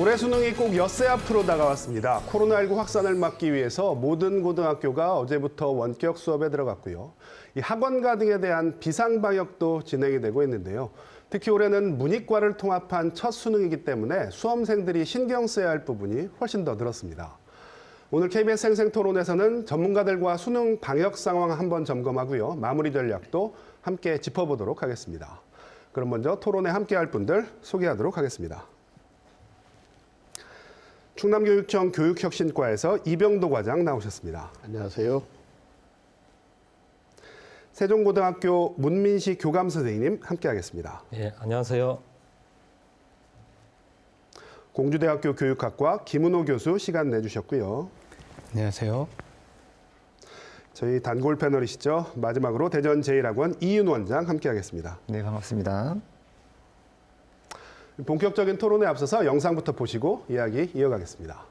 올해 수능이 꼭 엿새 앞으로 다가왔습니다. 코로나19 확산을 막기 위해서 모든 고등학교가 어제부터 원격 수업에 들어갔고요. 이 학원가 등에 대한 비상방역도 진행이 되고 있는데요. 특히 올해는 문이과를 통합한 첫 수능이기 때문에 수험생들이 신경 써야 할 부분이 훨씬 더 늘었습니다. 오늘 KBS 생생토론에서는 전문가들과 수능 방역 상황 한번 점검하고요. 마무리 전략도 함께 짚어보도록 하겠습니다. 그럼 먼저 토론에 함께할 분들 소개하도록 하겠습니다. 충남교육청 교육혁신과에서 이병도 과장 나오셨습니다. 안녕하세요. 세종고등학교 문민식 교감 선생님 함께하겠습니다. 예, 안녕하세요. 공주대학교 교육학과 김은호 교수 시간 내주셨고요. 안녕하세요. 저희 단골 패널이시죠. 마지막으로 대전 제1학원 이윤 원장 함께하겠습니다. 네, 반갑습니다. 본격적인 토론에 앞서서 영상부터 보시고 이야기 이어가겠습니다.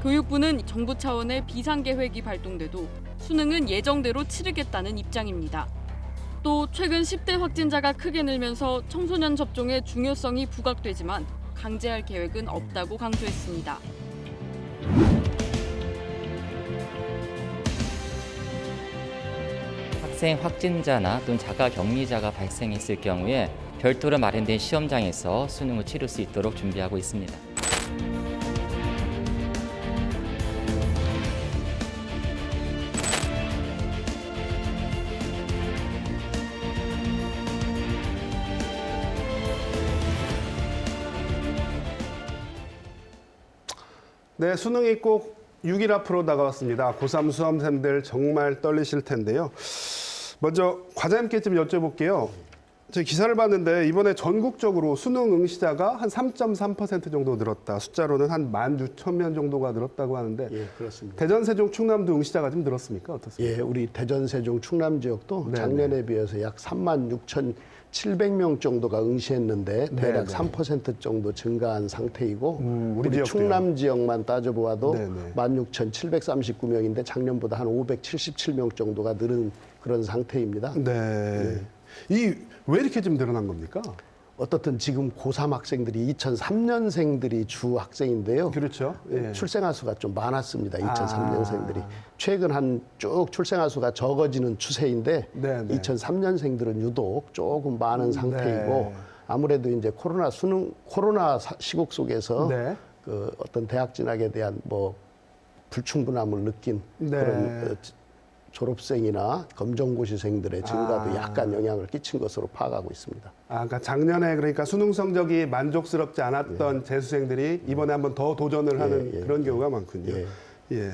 교육부는 정부 차원의 비상계획이 발동돼도 수능은 예정대로 치르겠다는 입장입니다. 또 최근 10대 확진자가 크게 늘면서 청소년 접종의 중요성이 부각되지만 강제할 계획은 없다고 강조했습니다. 학생 확진자나 또는 자가 격리자가 발생했을 경우에 별도로 마련된 시험장에서 수능을 치를 수 있도록 준비하고 있습니다. 네, 수능이 꼭 6일 앞으로 다가왔습니다. 고3 수험생들 정말 떨리실 텐데요. 먼저 과장님께 좀 여쭤볼게요. 저희 기사를 봤는데 이번에 전국적으로 수능 응시자가 한 3.3% 정도 늘었다. 숫자로는 한 16,000명 정도가 늘었다고 하는데 예, 그렇습니다. 대전, 세종, 충남도 응시자가 좀 늘었습니까? 어떻습니까? 예, 우리 대전, 세종, 충남 지역도 네네. 작년에 비해서 약 36,700명 정도가 응시했는데 대략 네네. 3% 정도 증가한 상태이고 우리 지역도요? 충남 지역만 따져보아도 네네. 16,739명인데 작년보다 한 577명 정도가 늘은 그런 상태입니다. 네. 이 왜 이렇게 좀 늘어난 겁니까? 어떻든 지금 고3 학생들이 2003년생들이 주 학생인데요. 그렇죠. 예. 출생아 수가 좀 많았습니다. 2003년생들이. 최근 한 쭉 출생아 수가 적어지는 추세인데 네네. 2003년생들은 유독 조금 많은 상태이고 아무래도 이제 코로나 시국 속에서 네. 그 어떤 대학 진학에 대한 뭐 불충분함을 느낀 네. 그런 졸업생이나 검정고시생들의 증가도 약간 영향을 끼친 것으로 파악하고 있습니다. 그러니까 작년에 그러니까 수능 성적이 만족스럽지 않았던 재수생들이 이번에 한번 더 도전을 하는 그런 경우가 많군요. 예.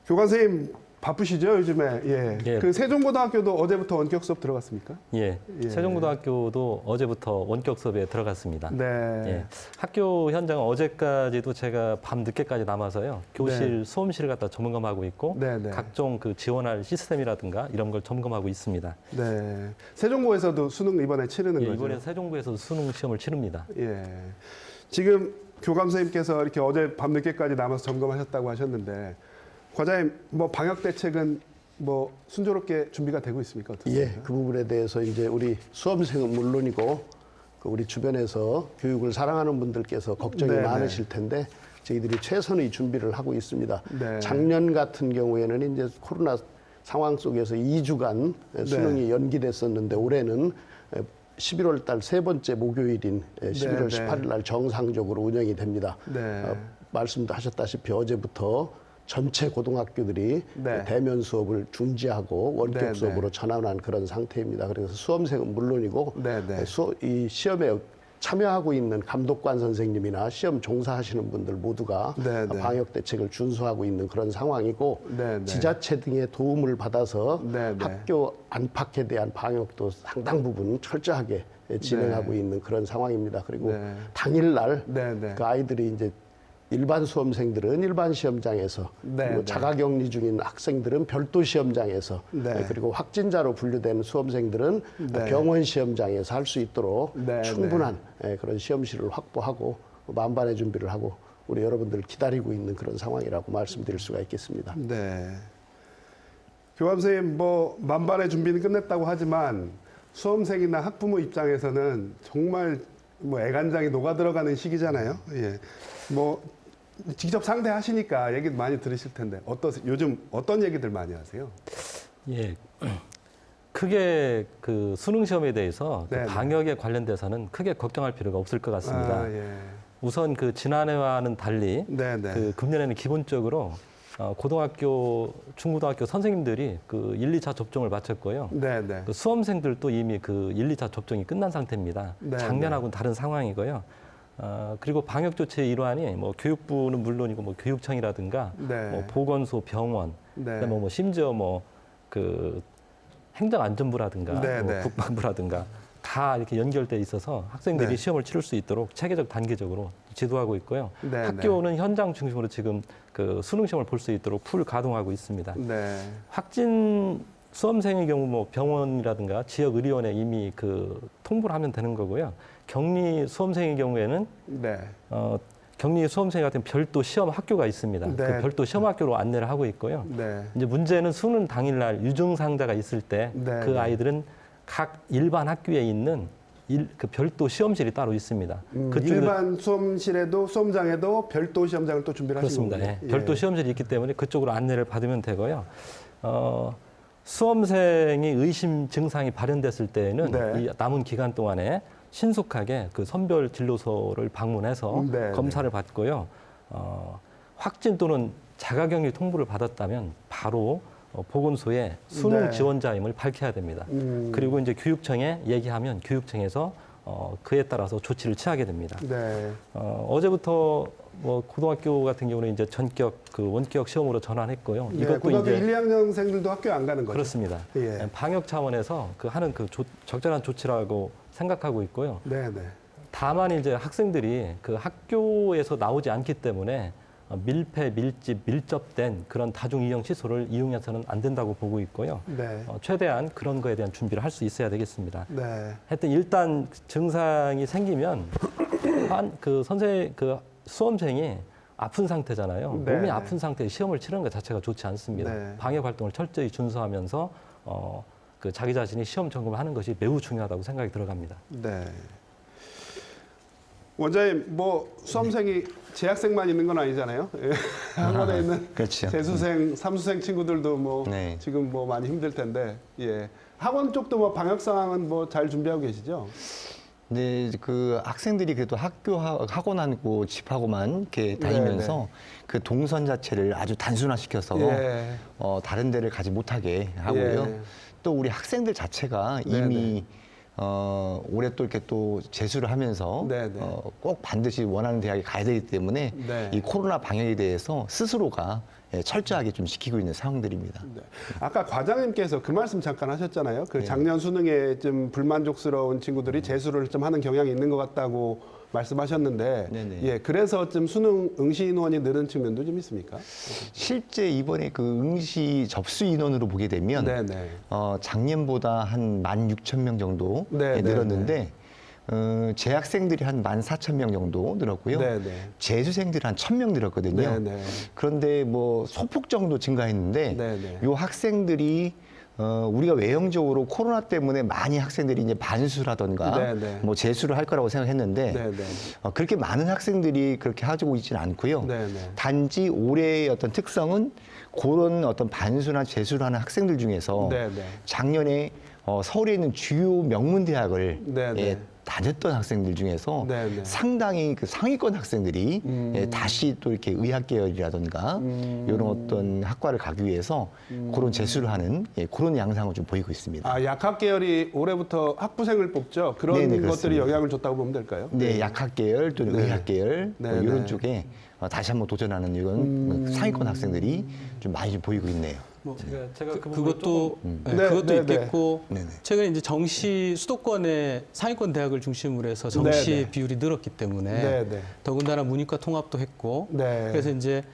교관 선생님 바쁘시죠 요즘에? 예. 예. 그 세종고등학교도 어제부터 원격 수업 들어갔습니까? 예, 예. 세종고등학교도 어제부터 원격 수업에 들어갔습니다. 네. 예, 학교 현장은 어제까지도 제가 밤 늦게까지 남아서요. 교실, 수험실을 갖다 점검하고 있고 네. 각종 그 지원할 시스템이라든가 이런 걸 점검하고 있습니다. 네. 세종고에서도 수능 이번에 치르는 예, 거죠? 이번에 세종고에서 수능 시험을 치릅니다. 예. 지금 교감 선생님께서 이렇게 어제 밤 늦게까지 남아서 점검하셨다고 하셨는데 과장님 뭐 방역 대책은 뭐 순조롭게 준비가 되고 있습니까? 어떻습니까? 예, 그 부분에 대해서 이제 우리 수험생은 물론이고 그 우리 주변에서 교육을 사랑하는 분들께서 걱정이 네네. 많으실 텐데 저희들이 최선의 준비를 하고 있습니다. 네. 작년 같은 경우에는 이제 코로나 상황 속에서 2주간 수능이 연기됐었는데 올해는 11월 달 세 번째 목요일인 11월 네네. 18일 날 정상적으로 운영이 됩니다. 네. 말씀도 하셨다시피 어제부터 전체 고등학교들이 네. 대면 수업을 중지하고 원격 네네. 수업으로 전환한 그런 상태입니다. 그래서 수험생은 물론이고 네네. 이 시험에 참여하고 있는 감독관 선생님이나 시험 종사하시는 분들 모두가 네네. 방역 대책을 준수하고 있는 그런 상황이고 네네. 지자체 등의 도움을 받아서 네네. 학교 안팎에 대한 방역도 상당 부분 철저하게 진행하고 있는 그런 상황입니다. 그리고 네. 당일날 네네. 그 아이들이 이제 일반 수험생들은 일반 시험장에서 네, 그리고 네. 자가격리 중인 학생들은 별도 시험장에서 네. 그리고 확진자로 분류된 수험생들은 네. 병원 시험장에서 할 수 있도록 네, 충분한 그런 시험실을 확보하고 만반의 준비를 하고 우리 여러분들 기다리고 있는 그런 상황이라고 말씀드릴 수가 있겠습니다. 네. 교감 선생님, 뭐 만반의 준비는 끝냈다고 하지만 수험생이나 학부모 입장에서는 정말 뭐 애간장이 녹아 들어가는 시기잖아요. 예. 뭐 직접 상대하시니까 얘기 많이 들으실 텐데 요즘 어떤 얘기들 많이 하세요? 예. 크게 그 수능 시험에 대해서 그 네네. 방역에 관련돼서는 크게 걱정할 필요가 없을 것 같습니다. 아, 예. 우선 그 지난해와는 달리 네네. 그 금년에는 기본적으로 고등학교, 중고등학교 선생님들이 그 1, 2차 접종을 마쳤고요. 네네. 그 수험생들도 이미 그 1, 2차 접종이 끝난 상태입니다. 네, 작년하고는 다른 상황이고요. 그리고 방역 조치의 일환이 뭐 교육부는 물론이고 뭐 교육청이라든가 네. 뭐 보건소, 병원, 네. 그다음에 뭐 심지어 뭐 그 행정안전부라든가 네, 뭐 네. 국방부라든가 다 이렇게 연결돼 있어서 학생들이 네. 시험을 치를 수 있도록 체계적 단계적으로 지도하고 있고요. 네, 학교는 현장 중심으로 지금 그 수능 시험을 볼 수 있도록 풀 가동하고 있습니다. 네. 확진 수험생의 경우 뭐 병원이라든가 지역 의료원에 이미 그 통보를 하면 되는 거고요. 격리 수험생의 경우에는 네. 격리 수험생 같은 별도 시험 학교가 있습니다. 네. 그 별도 시험 학교로 안내를 하고 있고요. 네. 이제 문제는 수능 당일날 유증상자가 있을 때 네, 그 네. 아이들은 각 일반 학교에 있는 그 별도 시험실이 따로 있습니다. 그쪽에도- 일반 수험실에도 수험장에도 별도 시험장을 또 준비를 하신 그렇습니다. 거군요. 예. 별도 시험실이 있기 때문에 그쪽으로 안내를 받으면 되고요. 수험생이 의심 증상이 발현됐을 때에는 네. 이 남은 기간 동안에 신속하게 그 선별 진료소를 방문해서 네, 검사를 받고요. 확진 또는 자가격리 통보를 받았다면 바로 보건소에 수능 네. 지원자임을 밝혀야 됩니다. 그리고 이제 교육청에 얘기하면 교육청에서 그에 따라서 조치를 취하게 됩니다. 네. 어제부터 뭐 고등학교 같은 경우는 이제 전격 그 원격 시험으로 전환했고요. 네. 이것도 고등학교 이제 1, 2학년생들도 학교에 안 가는 거죠? 그렇습니다. 예. 방역 차원에서 그 하는 그 적절한 조치라고 생각하고 있고요. 네, 네. 다만 이제 학생들이 그 학교에서 나오지 않기 때문에 밀폐, 밀집, 밀접된 그런 다중 이용 시설을 이용해서는 안 된다고 보고 있고요. 네. 최대한 그런 거에 대한 준비를 할 수 있어야 되겠습니다. 네. 하여튼 일단 증상이 생기면 그 수험생이 아픈 상태잖아요. 네, 몸이 네. 아픈 상태에 시험을 치르는 것 자체가 좋지 않습니다. 네. 방역 활동을 철저히 준수하면서 그 자기 자신이 시험 점검을 하는 것이 매우 중요하다고 생각이 들어갑니다. 네. 원장님, 뭐 수험생이 재학생만 있는 건 아니잖아요. 예. 학원에 있는 그렇죠. 재수생, 삼수생 친구들도 뭐 네. 지금 뭐 많이 힘들 텐데, 예. 학원 쪽도 뭐 방역 상황은 뭐 잘 준비하고 계시죠? 근데 그 학생들이 그래도 학원하고 집하고만 이렇게 다니면서 네, 그 동선 자체를 아주 단순화시켜서 예. 다른 데를 가지 못하게 하고요. 예. 또 우리 학생들 자체가 네, 이미 올해 또 이렇게 또 재수를 하면서 네, 네. 꼭 반드시 원하는 대학에 가야 되기 때문에 네. 이 코로나 방역에 대해서 스스로가 철저하게 좀 지키고 있는 상황들입니다. 네. 아까 과장님께서 그 말씀 잠깐 하셨잖아요. 그 네. 작년 수능에 좀 불만족스러운 친구들이 재수를 좀 하는 경향이 있는 것 같다고 말씀하셨는데, 네네. 예, 그래서 좀 수능 응시 인원이 늘은 측면도 좀 있습니까? 실제 이번에 그 응시 접수 인원으로 보게 되면 네네. 작년보다 한 16,000명 정도 네, 네, 늘었는데 재학생들이 한 14,000명 정도 늘었고요. 네네. 재수생들이 한 1,000명 늘었거든요. 네네. 그런데 뭐 소폭 정도 증가했는데 네네. 요 학생들이 우리가 외형적으로 코로나 때문에 많이 학생들이 이제 반수라던가 네네. 뭐 재수를 할 거라고 생각했는데 네네. 그렇게 많은 학생들이 그렇게 하고 있지는 않고요. 네네. 단지 올해의 어떤 특성은 그런 어떤 반수나 재수를 하는 학생들 중에서 네네. 작년에 서울에 있는 주요 명문 대학을 네네. 다녔던 학생들 중에서 네네. 상당히 그 상위권 학생들이 다시 또 이렇게 의학 계열이라든가 이런 어떤 학과를 가기 위해서 그런 재수를 하는 그런 양상을 좀 보이고 있습니다. 아, 약학 계열이 올해부터 학부생을 뽑죠. 그런 네네, 것들이 그렇습니다. 영향을 줬다고 보면 될까요? 네, 약학 계열 또는 네. 의학 계열 네, 이런 네. 쪽에 다시 한번 도전하는 이런 상위권 학생들이 좀 많이 좀 보이고 있네요. 뭐 제가 그것도 네, 그것도 네, 있겠고 네네. 최근에 이제 정시 수도권의 상위권 대학을 중심으로 해서 정시 네, 네. 비율이 늘었기 때문에 네네. 더군다나 문이과 통합도 했고 네. 그래서 이제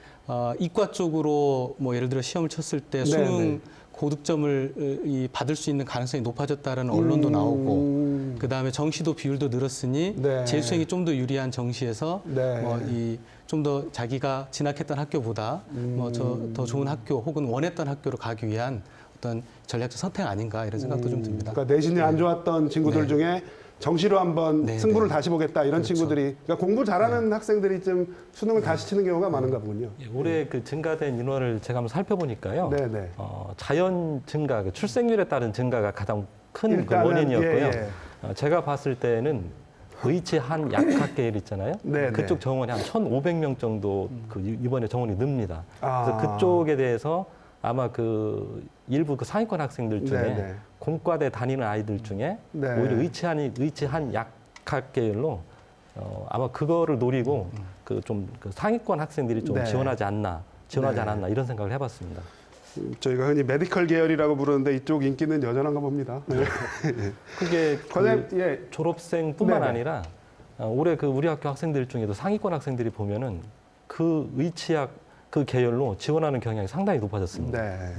이과 쪽으로 뭐 예를 들어 시험을 쳤을 때 수능 네. 고득점을 받을 수 있는 가능성이 높아졌다라는 언론도 나오고 그다음에 정시도 비율도 늘었으니 네. 재수생이 좀 더 유리한 정시에서 네. 좀 더 자기가 진학했던 학교보다 더 좋은 학교 혹은 원했던 학교로 가기 위한 어떤 전략적 선택 아닌가 이런 생각도 좀 듭니다. 그러니까 내신이 안 좋았던 친구들 중에 정시로 한번 네, 승부를 네. 다시 보겠다 이런 그렇죠. 친구들이 그러니까 공부 잘하는 학생들이 좀 수능을 다시 치는 경우가 많은가 보군요. 예, 올해 그 증가된 인원을 제가 한번 살펴보니까요. 네네. 자연 증가, 그 출생률에 따른 증가가 가장 큰 그 일단은, 원인이었고요. 예, 제가 봤을 때는 의치한 약학계열 있잖아요. 네, 그쪽 네. 정원이 한 1,500명 정도 그 이번에 정원이 늡니다. 아. 그래서 그쪽에 대해서 아마 그 일부 그 상위권 학생들 중에 네, 네. 공과대 다니는 아이들 중에 네. 오히려 의치한 약학계열로 아마 그거를 노리고 그 좀 그 상위권 학생들이 좀 네. 지원하지 네. 않았나 이런 생각을 해봤습니다. 저희가 흔히 메디컬 계열이라고 부르는데 이쪽 인기는 여전한가 봅니다. 네. 그게 과장님, 그 예. 졸업생뿐만 네네. 아니라 올해 그 우리 학교 학생들 중에도 상위권 학생들이 보면은 그 의치학 그 계열로 지원하는 경향이 상당히 높아졌습니다. 네.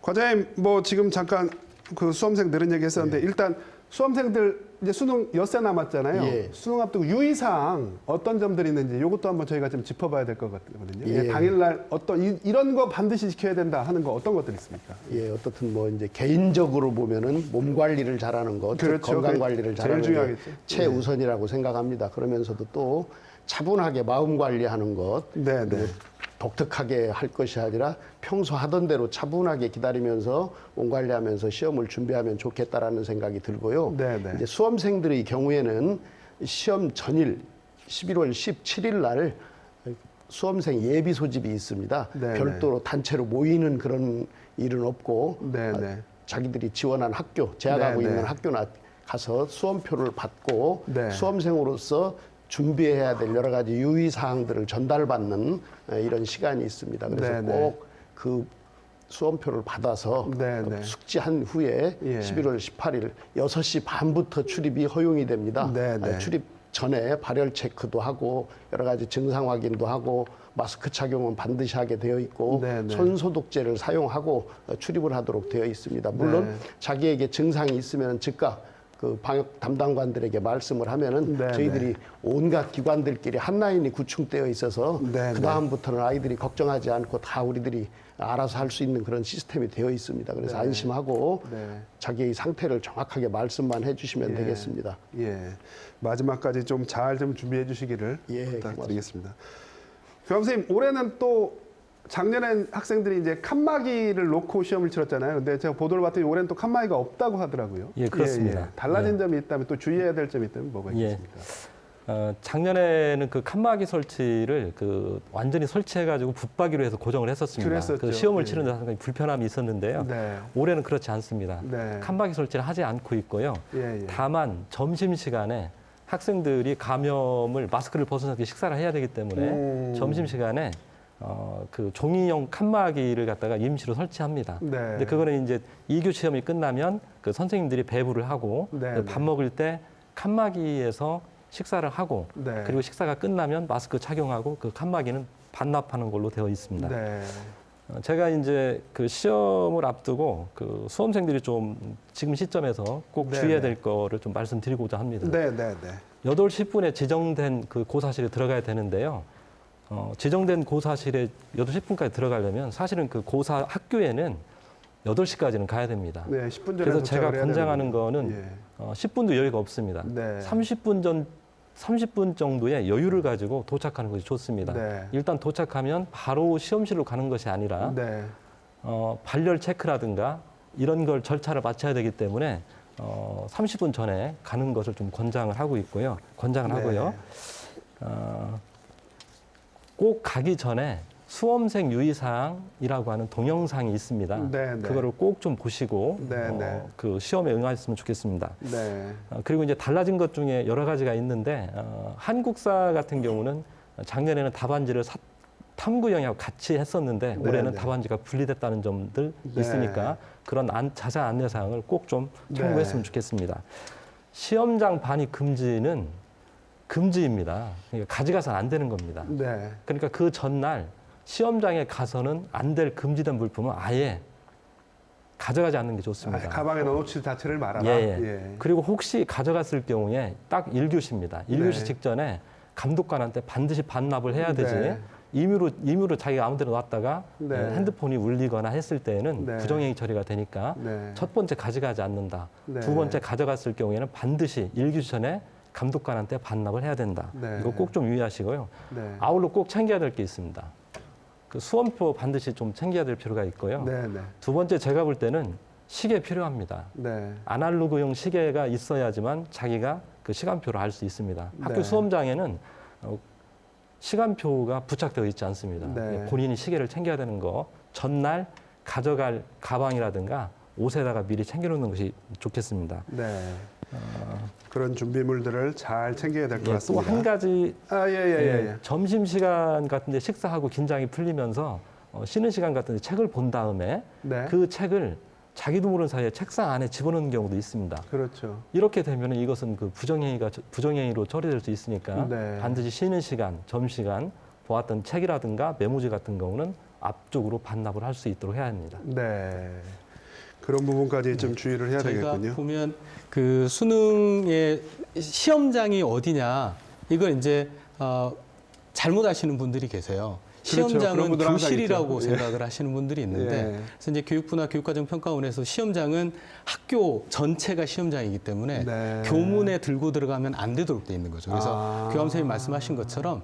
과장님, 뭐 지금 잠깐 그 수험생 늘은 얘기 했었는데 일단 수험생들 이제 수능 엿새 남았잖아요. 예. 수능 앞두고 유의사항 어떤 점들이 있는지 이것도 한번 저희가 좀 짚어봐야 될 것 같거든요. 예. 당일날 이런 거 반드시 지켜야 된다 하는 거 어떤 것들이 있습니까? 예, 어떻든 뭐 이제 개인적으로 보면은 몸 관리를 잘하는 것, 즉 그렇죠. 건강 그게 관리를 제일 잘하는 게 중요하겠죠. 최우선이라고 생각합니다. 그러면서도 또 차분하게 마음 관리하는 것, 네, 그리고 네. 독특하게 할 것이 아니라 평소 하던 대로 차분하게 기다리면서 몸 관리하면서 시험을 준비하면 좋겠다라는 생각이 들고요. 네, 네. 이제 수험생들의 경우에는 시험 전일 11월 17일 날 수험생 예비 소집이 있습니다. 네, 별도로 단체로 모이는 그런 일은 없고 네, 네. 자기들이 지원한 학교, 재학하고 네, 네. 있는 학교나 가서 수험표를 받고 네. 수험생으로서 준비해야 될 여러 가지 유의 사항들을 전달받는 이런 시간이 있습니다. 그래서 네, 네. 꼭 그 수험표를 받아서 네, 네. 숙지한 후에 예. 11월 18일 6시 반부터 출입이 허용이 됩니다. 네, 네. 출입 전에 발열 체크도 하고 여러 가지 증상 확인도 하고 마스크 착용은 반드시 하게 되어 있고 네, 네. 손 소독제를 사용하고 출입을 하도록 되어 있습니다. 물론 네. 자기에게 증상이 있으면 즉각 그 방역 담당관들에게 말씀을 하면은 네, 저희들이 네. 온갖 기관들끼리 한 라인이 구축되어 있어서 네, 그 다음부터는 아이들이 걱정하지 않고 다 우리들이 알아서 할 수 있는 그런 시스템이 되어 있습니다. 그래서 안심하고 네. 자기의 상태를 정확하게 말씀만 해주시면 예. 되겠습니다. 예. 마지막까지 좀 잘 좀 준비해 주시기를 예, 부탁드리겠습니다. 교감선생님, 올해는 또 작년엔 학생들이 이제 칸막이를 놓고 시험을 치렀잖아요. 근데 제가 보도를 봤더니 올해는 또 칸막이가 없다고 하더라고요. 예, 그렇습니다. 달라진 점이 있다면 또 주의해야 될 점이 있다면 뭐가 예. 있겠습니까? 작년에는 그 칸막이 설치를 그 완전히 설치해가지고 붙박이로 해서 고정을 했었습니다. 그랬었죠. 그 시험을 예. 치는 데 상당히 불편함이 있었는데요. 네. 올해는 그렇지 않습니다. 네. 칸막이 설치를 하지 않고 있고요. 예, 예. 다만 점심 시간에 학생들이 감염을 마스크를 벗어서 식사를 해야 되기 때문에 점심 시간에 그 종이용 칸막이를 갖다가 임시로 설치합니다. 네. 근데 그거는 이제 2교 시험이 끝나면 그 선생님들이 배부를 하고 네, 밥 네. 먹을 때 칸막이에서 식사를 하고 네. 그리고 식사가 끝나면 마스크 착용하고 그 칸막이는 반납하는 걸로 되어 있습니다. 네. 제가 이제 그 시험을 앞두고 그 수험생들이 좀 지금 시점에서 꼭 네, 주의해야 네. 될 거를 좀 말씀드리고자 합니다. 네, 네, 네. 8시 10분에 지정된 그 고사실에 들어가야 되는데요. 지정된 고사실에 8시 10분까지 들어가려면 사실은 그 고사 학교에는 8시까지는 가야 됩니다. 네, 10분 전에 그래서 제가 도착을 해야 권장하는 되는군요. 거는 예. 10분도 여유가 없습니다. 네. 30분 정도의 여유를 가지고 도착하는 것이 좋습니다. 네. 일단 도착하면 바로 시험실로 가는 것이 아니라 네. 발열 체크라든가 이런 걸 절차를 마쳐야 되기 때문에 30분 전에 가는 것을 좀 권장을 하고 있고요. 권장을 네. 하고요. 꼭 가기 전에 수험생 유의사항이라고 하는 동영상이 있습니다. 네, 네. 그거를 꼭 좀 보시고 네, 네. 그 시험에 응하셨으면 좋겠습니다. 네. 그리고 이제 달라진 것 중에 여러 가지가 있는데 한국사 같은 경우는 작년에는 답안지를 탐구형하고 같이 했었는데 네, 올해는 네. 답안지가 분리됐다는 점들 네. 있으니까 그런 자세한 안내사항을 꼭 좀 네. 참고했으면 좋겠습니다. 시험장 반입 금지는 금지입니다. 그러니까 가져가서는 안 되는 겁니다. 네. 그러니까 그 전날 시험장에 가서는 안 될 금지된 물품은 아예 가져가지 않는 게 좋습니다. 가방에 넣어놓지 자체를 말아라. 예. 그리고 혹시 가져갔을 경우에 딱 1교시입니다. 1교시 네. 직전에 감독관한테 반드시 반납을 해야 되지. 네. 임의로 자기가 아무 데나 놨다가 네. 핸드폰이 울리거나 했을 때에는 네. 부정행위 처리가 되니까 네. 첫 번째 가져가지 않는다. 네. 두 번째 가져갔을 경우에는 반드시 1교시 전에 감독관한테 반납을 해야 된다. 네. 이거 꼭 좀 유의하시고요. 네. 아울러 꼭 챙겨야 될 게 있습니다. 그 수험표 반드시 좀 챙겨야 될 필요가 있고요. 네. 네. 두 번째 제가 볼 때는 시계 필요합니다. 네. 아날로그용 시계가 있어야지만 자기가 그 시간표를 알 수 있습니다. 학교 네. 수험장에는 시간표가 부착되어 있지 않습니다. 네. 본인이 시계를 챙겨야 되는 거 전날 가져갈 가방이라든가 옷에다가 미리 챙겨놓는 것이 좋겠습니다. 네. 그런 준비물들을 잘 챙겨야 될 것 또 같습니다. 한 가지 예. 점심시간 같은데 식사하고 긴장이 풀리면서 쉬는 시간 같은데 책을 본 다음에 네. 그 책을 자기도 모르는 사이에 책상 안에 집어넣는 경우도 있습니다. 그렇죠. 이렇게 되면 이것은 그 부정행위로 처리될 수 있으니까 네. 반드시 쉬는 시간, 점심시간 보았던 책이라든가 메모지 같은 경우는 앞쪽으로 반납을 할 수 있도록 해야 합니다. 네. 그런 부분까지 좀 주의를 해야 저희가 되겠군요. 보면 그 수능의 시험장이 어디냐 이걸 이제 잘못 아시는 분들이 계세요. 그렇죠. 그런 시험장은 분들 항상 교실이라고 있죠. 예. 생각을 하시는 분들이 있는데 예. 그래서 이제 교육부나 교육과정평가원에서 시험장은 학교 전체가 시험장이기 때문에 네. 교문에 들고 들어가면 안 되도록 돼 있는 거죠. 그래서 교감 선생님 말씀하신 것처럼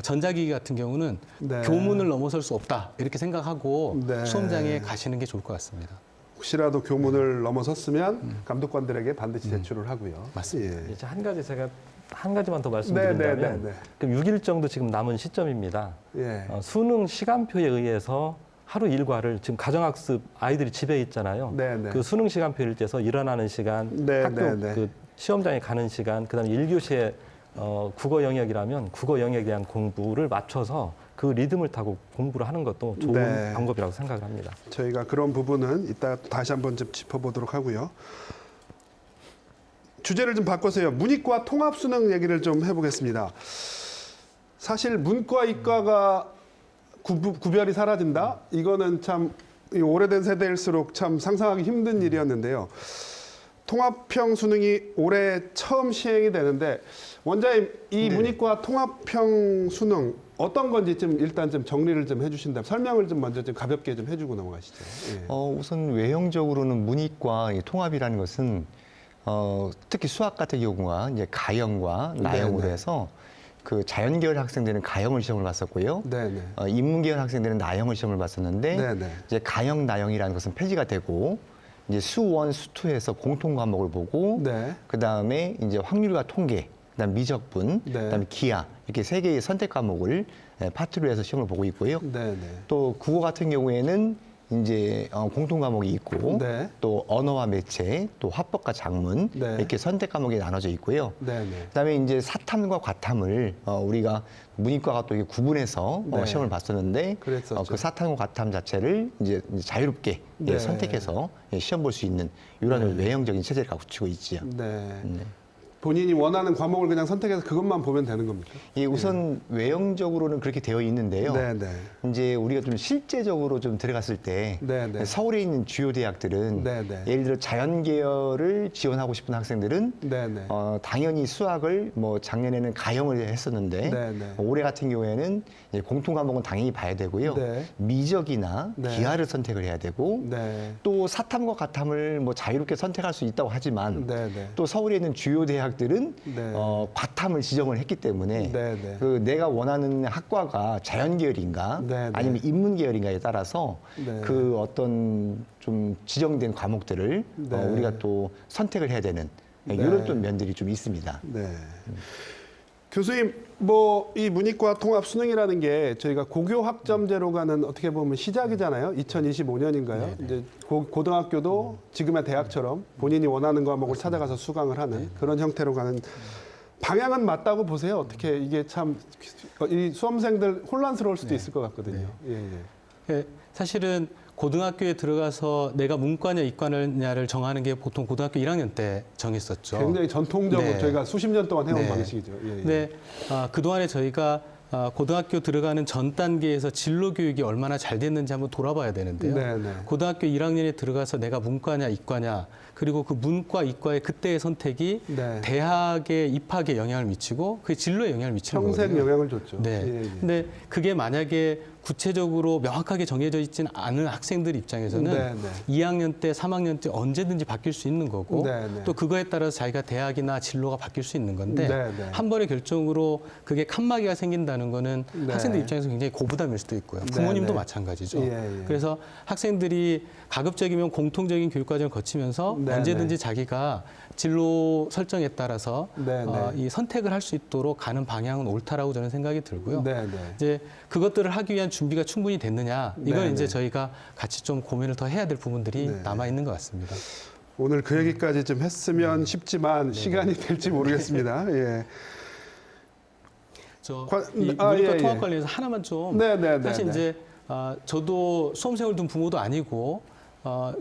전자기기 같은 경우는 네. 교문을 넘어설 수 없다 이렇게 생각하고 네. 수험장에 가시는 게 좋을 것 같습니다. 혹시라도 교문을 넘어섰으면 감독관들에게 반드시 제출을 하고요. 맞습니다. 예. 이제 한 가지만 더 말씀드린다면 네. 그 6일 정도 지금 남은 시점입니다. 예. 수능 시간표에 의해서 하루 일과를 지금 가정학습 아이들이 집에 있잖아요. 네. 그 수능 시간표를 떼서 일어나는 시간, 네, 학교 네, 네. 그 시험장에 가는 시간, 그다음에 1교시에 국어 영역이라면 국어 영역에 대한 공부를 맞춰서 그 리듬을 타고 공부를 하는 것도 좋은 네. 방법이라고 생각을 합니다. 저희가 그런 부분은 이따 다시 한번 좀 짚어보도록 하고요. 주제를 좀 바꿔서요. 문이과 통합 수능 얘기를 좀 해보겠습니다. 사실 문과 이과가 구별이 사라진다? 이거는 참 오래된 세대일수록 참 상상하기 힘든 일이었는데요. 통합형 수능이 올해 처음 시행이 되는데 원장님 이 문이과 통합형 수능 어떤 건지 좀 일단 좀 정리를 좀 해주신다면 설명을 좀 먼저 좀 가볍게 좀 해주고 넘어가시죠. 예. 우선 외형적으로는 문이과 이 통합이라는 것은 특히 수학 같은 경우가 이제 가형과 나형으로 네네. 해서 그 자연계열 학생들은 가형을 시험을 봤었고요. 네네. 인문계열 학생들은 나형을 시험을 봤었는데 네네. 이제 가형, 나형이라는 것은 폐지가 되고 이제 수원, 수투에서 공통 과목을 보고 네. 그 다음에 이제 확률과 통계, 그다음 미적분, 네. 그다음에 기하 이렇게 세 개의 선택 과목을 파트로 해서 시험을 보고 있고요. 네네. 또 국어 같은 경우에는 이제 공통 과목이 있고 네. 또 언어와 매체, 또 화법과 작문 네. 이렇게 선택 과목이 나눠져 있고요. 네네. 그다음에 이제 사탐과 과탐을 우리가 문이과가 또 이게 구분해서 네. 시험을 봤었는데 그랬었죠. 그 사탐과 과탐 자체를 이제 자유롭게 네. 선택해서 시험 볼 수 있는 이런 외형적인 체제를 갖추고 있지요. 네. 네. 본인이 원하는 과목을 그냥 선택해서 그것만 보면 되는 겁니까? 예, 우선 외형적으로는 그렇게 되어 있는데요. 네네. 이제 우리가 좀 실제적으로 좀 들어갔을 때 네네. 서울에 있는 주요 대학들은 네네. 예를 들어 자연계열을 지원하고 싶은 학생들은 네네. 당연히 수학을 뭐 작년에는 가형을 했었는데 네네. 올해 같은 경우에는 이제 공통 과목은 당연히 봐야 되고요. 네. 미적이나 네. 기하를 선택을 해야 되고 네. 또 사탐과 과탐을 뭐 자유롭게 선택할 수 있다고 하지만 네네. 또 서울에 있는 주요 대학들은 네. 과탐을 지정을 했기 때문에 네네. 그 내가 원하는 학과가 자연계열인가 네네. 아니면 인문계열인가에 따라서 네. 그 어떤 좀 지정된 과목들을 네. 우리가 또 선택을 해야 되는 네. 이런 또 면들이 좀 있습니다. 네. 교수님, 뭐 이 문이과 통합 수능이라는 게 저희가 고교 학점제로 가는 어떻게 보면 시작이잖아요. 2025년인가요? 이제 고등학교도 지금의 대학처럼 본인이 원하는 과목을 찾아가서 수강을 하는 그런 형태로 가는 방향은 맞다고 보세요. 어떻게 이게 참 이 수험생들 혼란스러울 수도 있을 것 같거든요. 예, 예. 예, 사실은 고등학교에 들어가서 내가 문과냐 이과냐를 정하는 게 보통 고등학교 1학년 때 정했었죠. 굉장히 전통적으로 네. 저희가 수십 년 동안 해온 네. 방식이죠. 예, 예. 근데 그동안에 저희가 고등학교 들어가는 전 단계에서 진로 교육이 얼마나 잘 됐는지 한번 돌아봐야 되는데요. 네, 네. 고등학교 1학년에 들어가서 내가 문과냐 이과냐 그리고 그 문과 이과의 그때의 선택이 네. 대학의 입학에 영향을 미치고 그 진로에 영향을 미치는 평생 거거든요. 영향을 줬죠. 네. 예, 예. 근데 그게 만약에 구체적으로 명확하게 정해져 있지는 않은 학생들 입장에서는 네, 네. 2학년 때, 3학년 때 언제든지 바뀔 수 있는 거고 네, 네. 또 그거에 따라서 자기가 대학이나 진로가 바뀔 수 있는 건데 네, 네. 한 번의 결정으로 그게 칸막이가 생긴다는 거는 네. 학생들 입장에서 굉장히 고부담일 수도 있고요. 네, 부모님도 네. 마찬가지죠. 예, 예. 그래서 학생들이 가급적이면 공통적인 교육 과정을 거치면서 네, 언제든지 네. 자기가 진로 설정에 따라서 네, 네. 이 선택을 할 수 있도록 가는 방향은 옳다라고 저는 생각이 들고요. 네, 네. 이제 그것들을 하기 위한 준비가 충분히 됐느냐 이건 네, 이제 네. 저희가 같이 좀 고민을 더 해야 될 부분들이 네. 남아 있는 것 같습니다. 오늘 그 얘기까지 좀 했으면 네. 쉽지만 시간이 될지 모르겠습니다. 예. 이 아, 모니터 예, 통합 예. 관련해서 하나만 좀 네, 네, 네, 사실 네. 이제 저도 수험생을 둔 부모도 아니고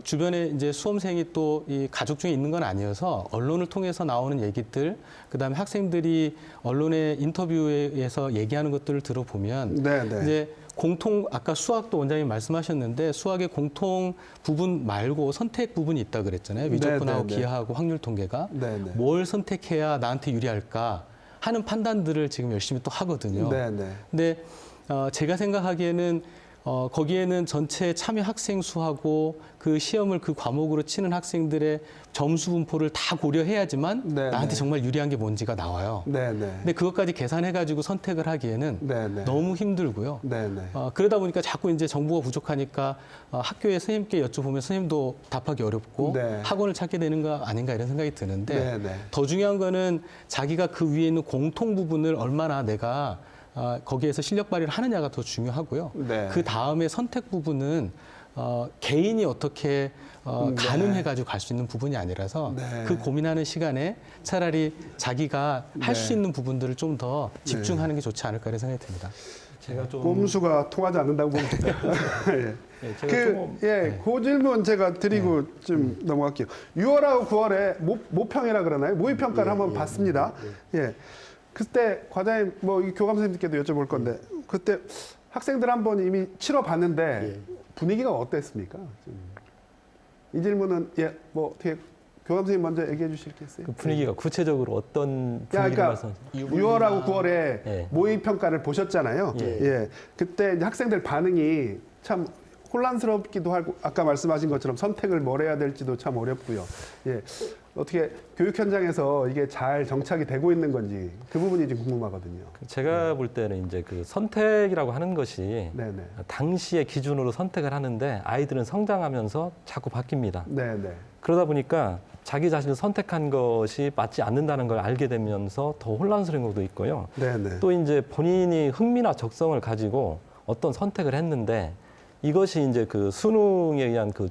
주변에 이제 수험생이 또 이 가족 중에 있는 건 아니어서 언론을 통해서 나오는 얘기들, 그다음에 학생들이 언론의 인터뷰에서 얘기하는 것들을 들어보면 네, 네. 이제 아까 수학도 원장님 말씀하셨는데 수학의 공통 부분 말고 선택 부분이 있다 그랬잖아요. 미적분하고 네, 네, 네. 기하하고 확률 통계가 네, 네. 뭘 선택해야 나한테 유리할까 하는 판단들을 지금 열심히 또 하거든요. 네, 네. 근데 제가 생각하기에는 거기에는 전체 참여 학생 수하고 그 시험을 그 과목으로 치는 학생들의 점수 분포를 다 고려해야지만 네, 나한테 네. 정말 유리한 게 뭔지가 나와요. 네, 네. 근데 그것까지 계산해가지고 선택을 하기에는 네, 네. 너무 힘들고요. 네, 네. 그러다 보니까 자꾸 이제 정보가 부족하니까 학교에 선생님께 여쭤보면 선생님도 답하기 어렵고 네. 학원을 찾게 되는 거 아닌가 이런 생각이 드는데 네, 네. 더 중요한 거는 자기가 그 위에 있는 공통 부분을 얼마나 내가 거기에서 실력 발휘를 하느냐가 더 중요하고요. 네. 그 다음에 선택 부분은 개인이 어떻게 가늠해가지고 갈 수 있는 부분이 아니라서 네. 그 고민하는 시간에 차라리 자기가 할 수 네. 있는 부분들을 좀 더 집중하는 게 좋지 않을까 이런 생각이 듭니다. 제가 좀 꼼수가 통하지 않는다고 봅니다. 예. 예, 제가 조금 그 질문 제가 드리고 좀 넘어갈게요. 6월하고 9월에 모평이라 그러나요? 모의평가를 한번 봤습니다. 예. 그때 과장님, 이 교감 선생님께도 여쭤볼 건데, 그때 학생들 한번 이미 치러봤는데 분위기가 어땠습니까? 이 질문은 어떻게 교감 선생님 먼저 얘기해 주실 게 있어요? 그 분위기가 구체적으로 어떤 분위기를 그러니까 말씀하세요? 6월하고 9월에 예. 모의평가를 보셨잖아요. 예. 그때 이제 학생들 반응이 참 혼란스럽기도 하고 아까 말씀하신 것처럼 선택을 뭘 해야 될지도 참 어렵고요. 예. 어떻게 교육 현장에서 이게 잘 정착이 되고 있는 건지 그 부분이 좀 궁금하거든요. 제가 볼 때는 이제 그 선택이라고 하는 것이 네네. 당시의 기준으로 선택을 하는데 아이들은 성장하면서 자꾸 바뀝니다. 네네. 그러다 보니까 자기 자신을 선택한 것이 맞지 않는다는 걸 알게 되면서 더 혼란스러운 것도 있고요. 네네. 또 이제 본인이 흥미나 적성을 가지고 어떤 선택을 했는데 이것이 이제 그 수능에 의한 그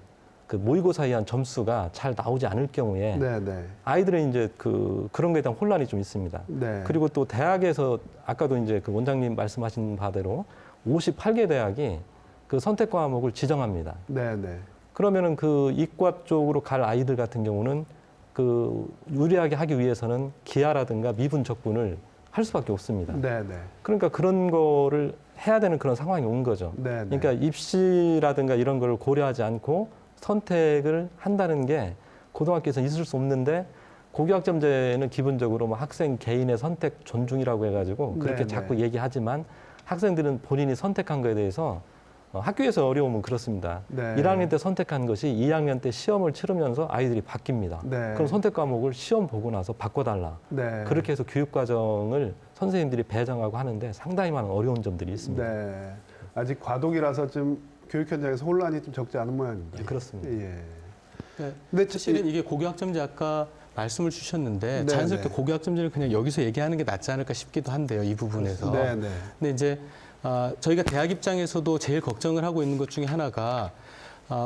모의고사에 의한 점수가 잘 나오지 않을 경우에 네네. 아이들은 이제 그런 거에 대한 혼란이 좀 있습니다. 네. 그리고 또 대학에서 아까도 이제 그 원장님 말씀하신 바대로 58개 대학이 그 선택 과목을 지정합니다. 네네. 그러면은 그 이과 쪽으로 갈 아이들 같은 경우는 그 유리하게 하기 위해서는 기하라든가 미분 적분을 할 수밖에 없습니다. 네네. 그러니까 그런 거를 해야 되는 그런 상황이 온 거죠. 네네. 그러니까 입시라든가 이런 걸 고려하지 않고 선택을 한다는 게 고등학교에서 있을 수 없는데 고교학점제는 기본적으로 학생 개인의 선택 존중이라고 해가지고 그렇게 네네. 자꾸 얘기하지만 학생들은 본인이 선택한 거에 대해서 학교에서 어려움은 그렇습니다. 네. 1학년 때 선택한 것이 2학년 때 시험을 치르면서 아이들이 바뀝니다. 네. 그럼 선택 과목을 시험 보고 나서 바꿔달라. 네. 그렇게 해서 교육 과정을 선생님들이 배정하고 하는데 상당히 많은 어려운 점들이 있습니다. 네. 아직 과도기라서 좀 교육 현장에서 혼란이 좀 적지 않은 모양입니다. 네, 그렇습니다. 예. 그러니까 근데 사실은 이게 고교학점제 아까 말씀을 주셨는데 네, 자연스럽게 네. 고교학점제를 그냥 여기서 얘기하는 게 낫지 않을까 싶기도 한데요. 이 부분에서. 네네. 근데 이제 저희가 대학 입장에서도 제일 걱정을 하고 있는 것 중에 하나가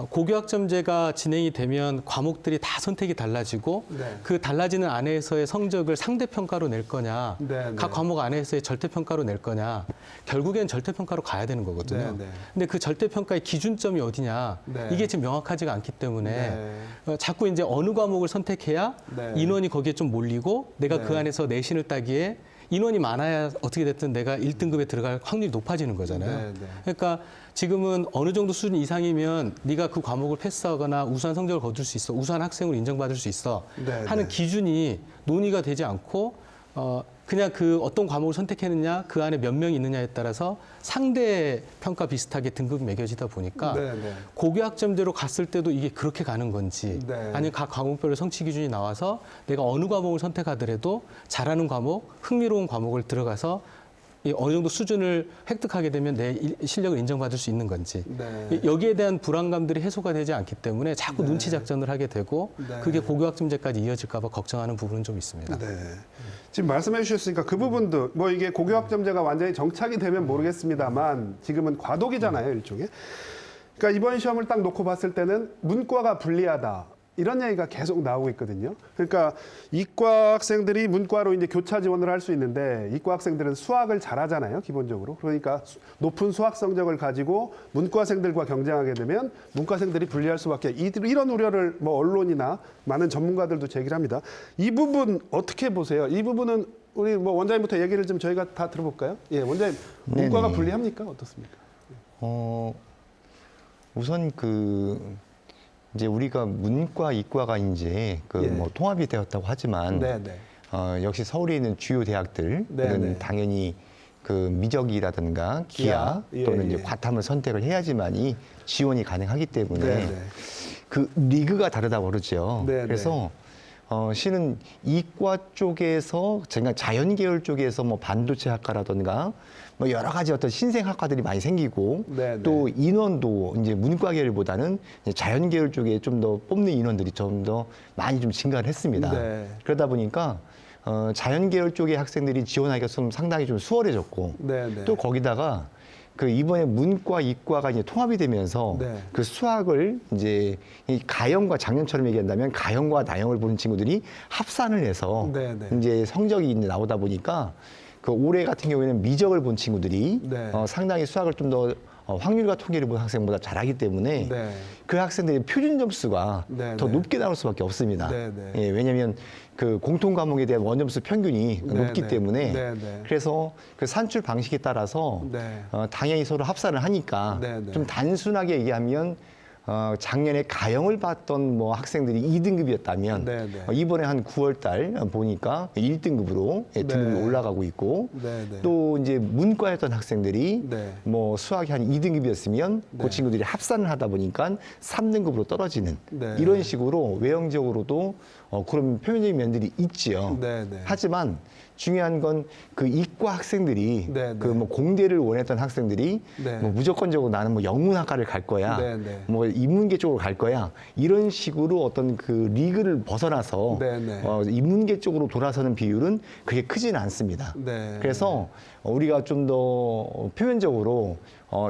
고교학점제가 진행이 되면 과목들이 다 선택이 달라지고 네. 그 달라지는 안에서의 성적을 상대평가로 낼 거냐 네, 네. 각 과목 안에서의 절대평가로 낼 거냐 결국엔 절대평가로 가야 되는 거거든요. 네, 네. 근데 그 절대평가의 기준점이 어디냐 네. 이게 지금 명확하지가 않기 때문에 네. 자꾸 이제 어느 과목을 선택해야 네. 인원이 거기에 좀 몰리고 내가 그 네. 안에서 내신을 따기에 인원이 많아야 어떻게 됐든 내가 1등급에 들어갈 확률이 높아지는 거잖아요. 네. 그러니까 지금은 어느 정도 수준 이상이면 네가 그 과목을 패스하거나 우수한 성적을 거둘 수 있어, 우수한 학생으로 인정받을 수 있어 네, 하는 네. 기준이 논의가 되지 않고 그냥 그 어떤 과목을 선택했느냐, 그 안에 몇 명이 있느냐에 따라서 상대 평가 비슷하게 등급이 매겨지다 보니까 네, 네. 고교학점제로 갔을 때도 이게 그렇게 가는 건지 네. 아니면 각 과목별로 성취 기준이 나와서 내가 어느 과목을 선택하더라도 잘하는 과목, 흥미로운 과목을 들어가서 이 어느 정도 수준을 획득하게 되면 내 실력을 인정받을 수 있는 건지 네. 여기에 대한 불안감들이 해소가 되지 않기 때문에 자꾸 눈치 작전을 하게 되고 네. 그게 고교학점제까지 이어질까 봐 걱정하는 부분은 좀 있습니다. 네. 지금 말씀해 주셨으니까 그 부분도 뭐 이게 고교학점제가 완전히 정착이 되면 모르겠습니다만 지금은 과도기잖아요, 일종의. 그러니까 이번 시험을 딱 놓고 봤을 때는 문과가 불리하다. 이런 얘기가 계속 나오고 있거든요. 그러니까 이과 학생들이 문과로 이제 교차 지원을 할 수 있는데 이과 학생들은 수학을 잘하잖아요, 기본적으로. 그러니까 높은 수학 성적을 가지고 문과생들과 경쟁하게 되면 문과생들이 불리할 수밖에. 이런 우려를 뭐 언론이나 많은 전문가들도 제기를 합니다. 이 부분 어떻게 보세요? 이 부분은 우리 뭐 원장님부터 얘기를 좀 저희가 다 들어볼까요? 예, 원장님 문과가 네네. 불리합니까? 어떻습니까? 우선 이제 우리가 문과, 이과가 이제 예. 뭐 통합이 되었다고 하지만 네, 네. 역시 서울에 있는 주요 대학들은 네, 네. 당연히 그 미적이라든가 기하 예, 또는 예. 이제 과탐을 선택을 해야지만이 지원이 가능하기 때문에 네, 네. 그 리그가 다르다고 그러죠. 네, 그래서 실은 이과 쪽에서 제가 자연 계열 쪽에서 뭐 반도체 학과라든가 뭐 여러 가지 어떤 신생 학과들이 많이 생기고 네, 네. 또 인원도 이제 문과 계열보다는 이제 자연 계열 쪽에 좀 더 뽑는 인원들이 좀 더 많이 좀 증가를 했습니다. 네. 그러다 보니까 자연 계열 쪽의 학생들이 지원하기가 좀 상당히 좀 수월해졌고 네, 네. 또 거기다가 그 이번에 문과 이과가 이제 통합이 되면서 네. 그 수학을 이제 이 가형과 작년처럼 얘기한다면 가형과 나형을 보는 친구들이 합산을 해서 네, 네. 이제 성적이 이제 나오다 보니까 그 올해 같은 경우에는 미적을 본 친구들이 네. 상당히 수학을 좀 더 확률과 통계를 본 학생보다 잘하기 때문에 네. 그 학생들의 표준 점수가 네, 더 네. 높게 나올 수밖에 없습니다. 네, 네. 예, 왜냐하면 그 공통 과목에 대한 원점수 평균이 네, 높기 네. 때문에 네, 네. 그래서 그 산출 방식에 따라서 네. 당연히 서로 합산을 하니까 네, 네. 좀 단순하게 얘기하면 작년에 가형을 봤던 뭐 학생들이 2등급이었다면 네, 네. 이번에 한 9월 달 보니까 1등급으로 등급이 올라가고 있고 네, 네. 또 이제 문과였던 학생들이 네. 뭐 수학이 한 2등급이었으면 네. 그 친구들이 합산을 하다 보니까 3등급으로 떨어지는 네. 이런 식으로 외형적으로도 그런 표면적인 면들이 있지요. 네, 네. 하지만 중요한 건 그 이과 학생들이 네, 네. 그 뭐 공대를 원했던 학생들이 네. 뭐 무조건적으로 나는 뭐 영문학과를 갈 거야, 네, 네. 뭐 인문계 쪽으로 갈 거야 이런 식으로 어떤 그 리그를 벗어나서 네, 네. 인문계 쪽으로 돌아서는 비율은 그게 크지는 않습니다. 네. 그래서 우리가 좀 더 표면적으로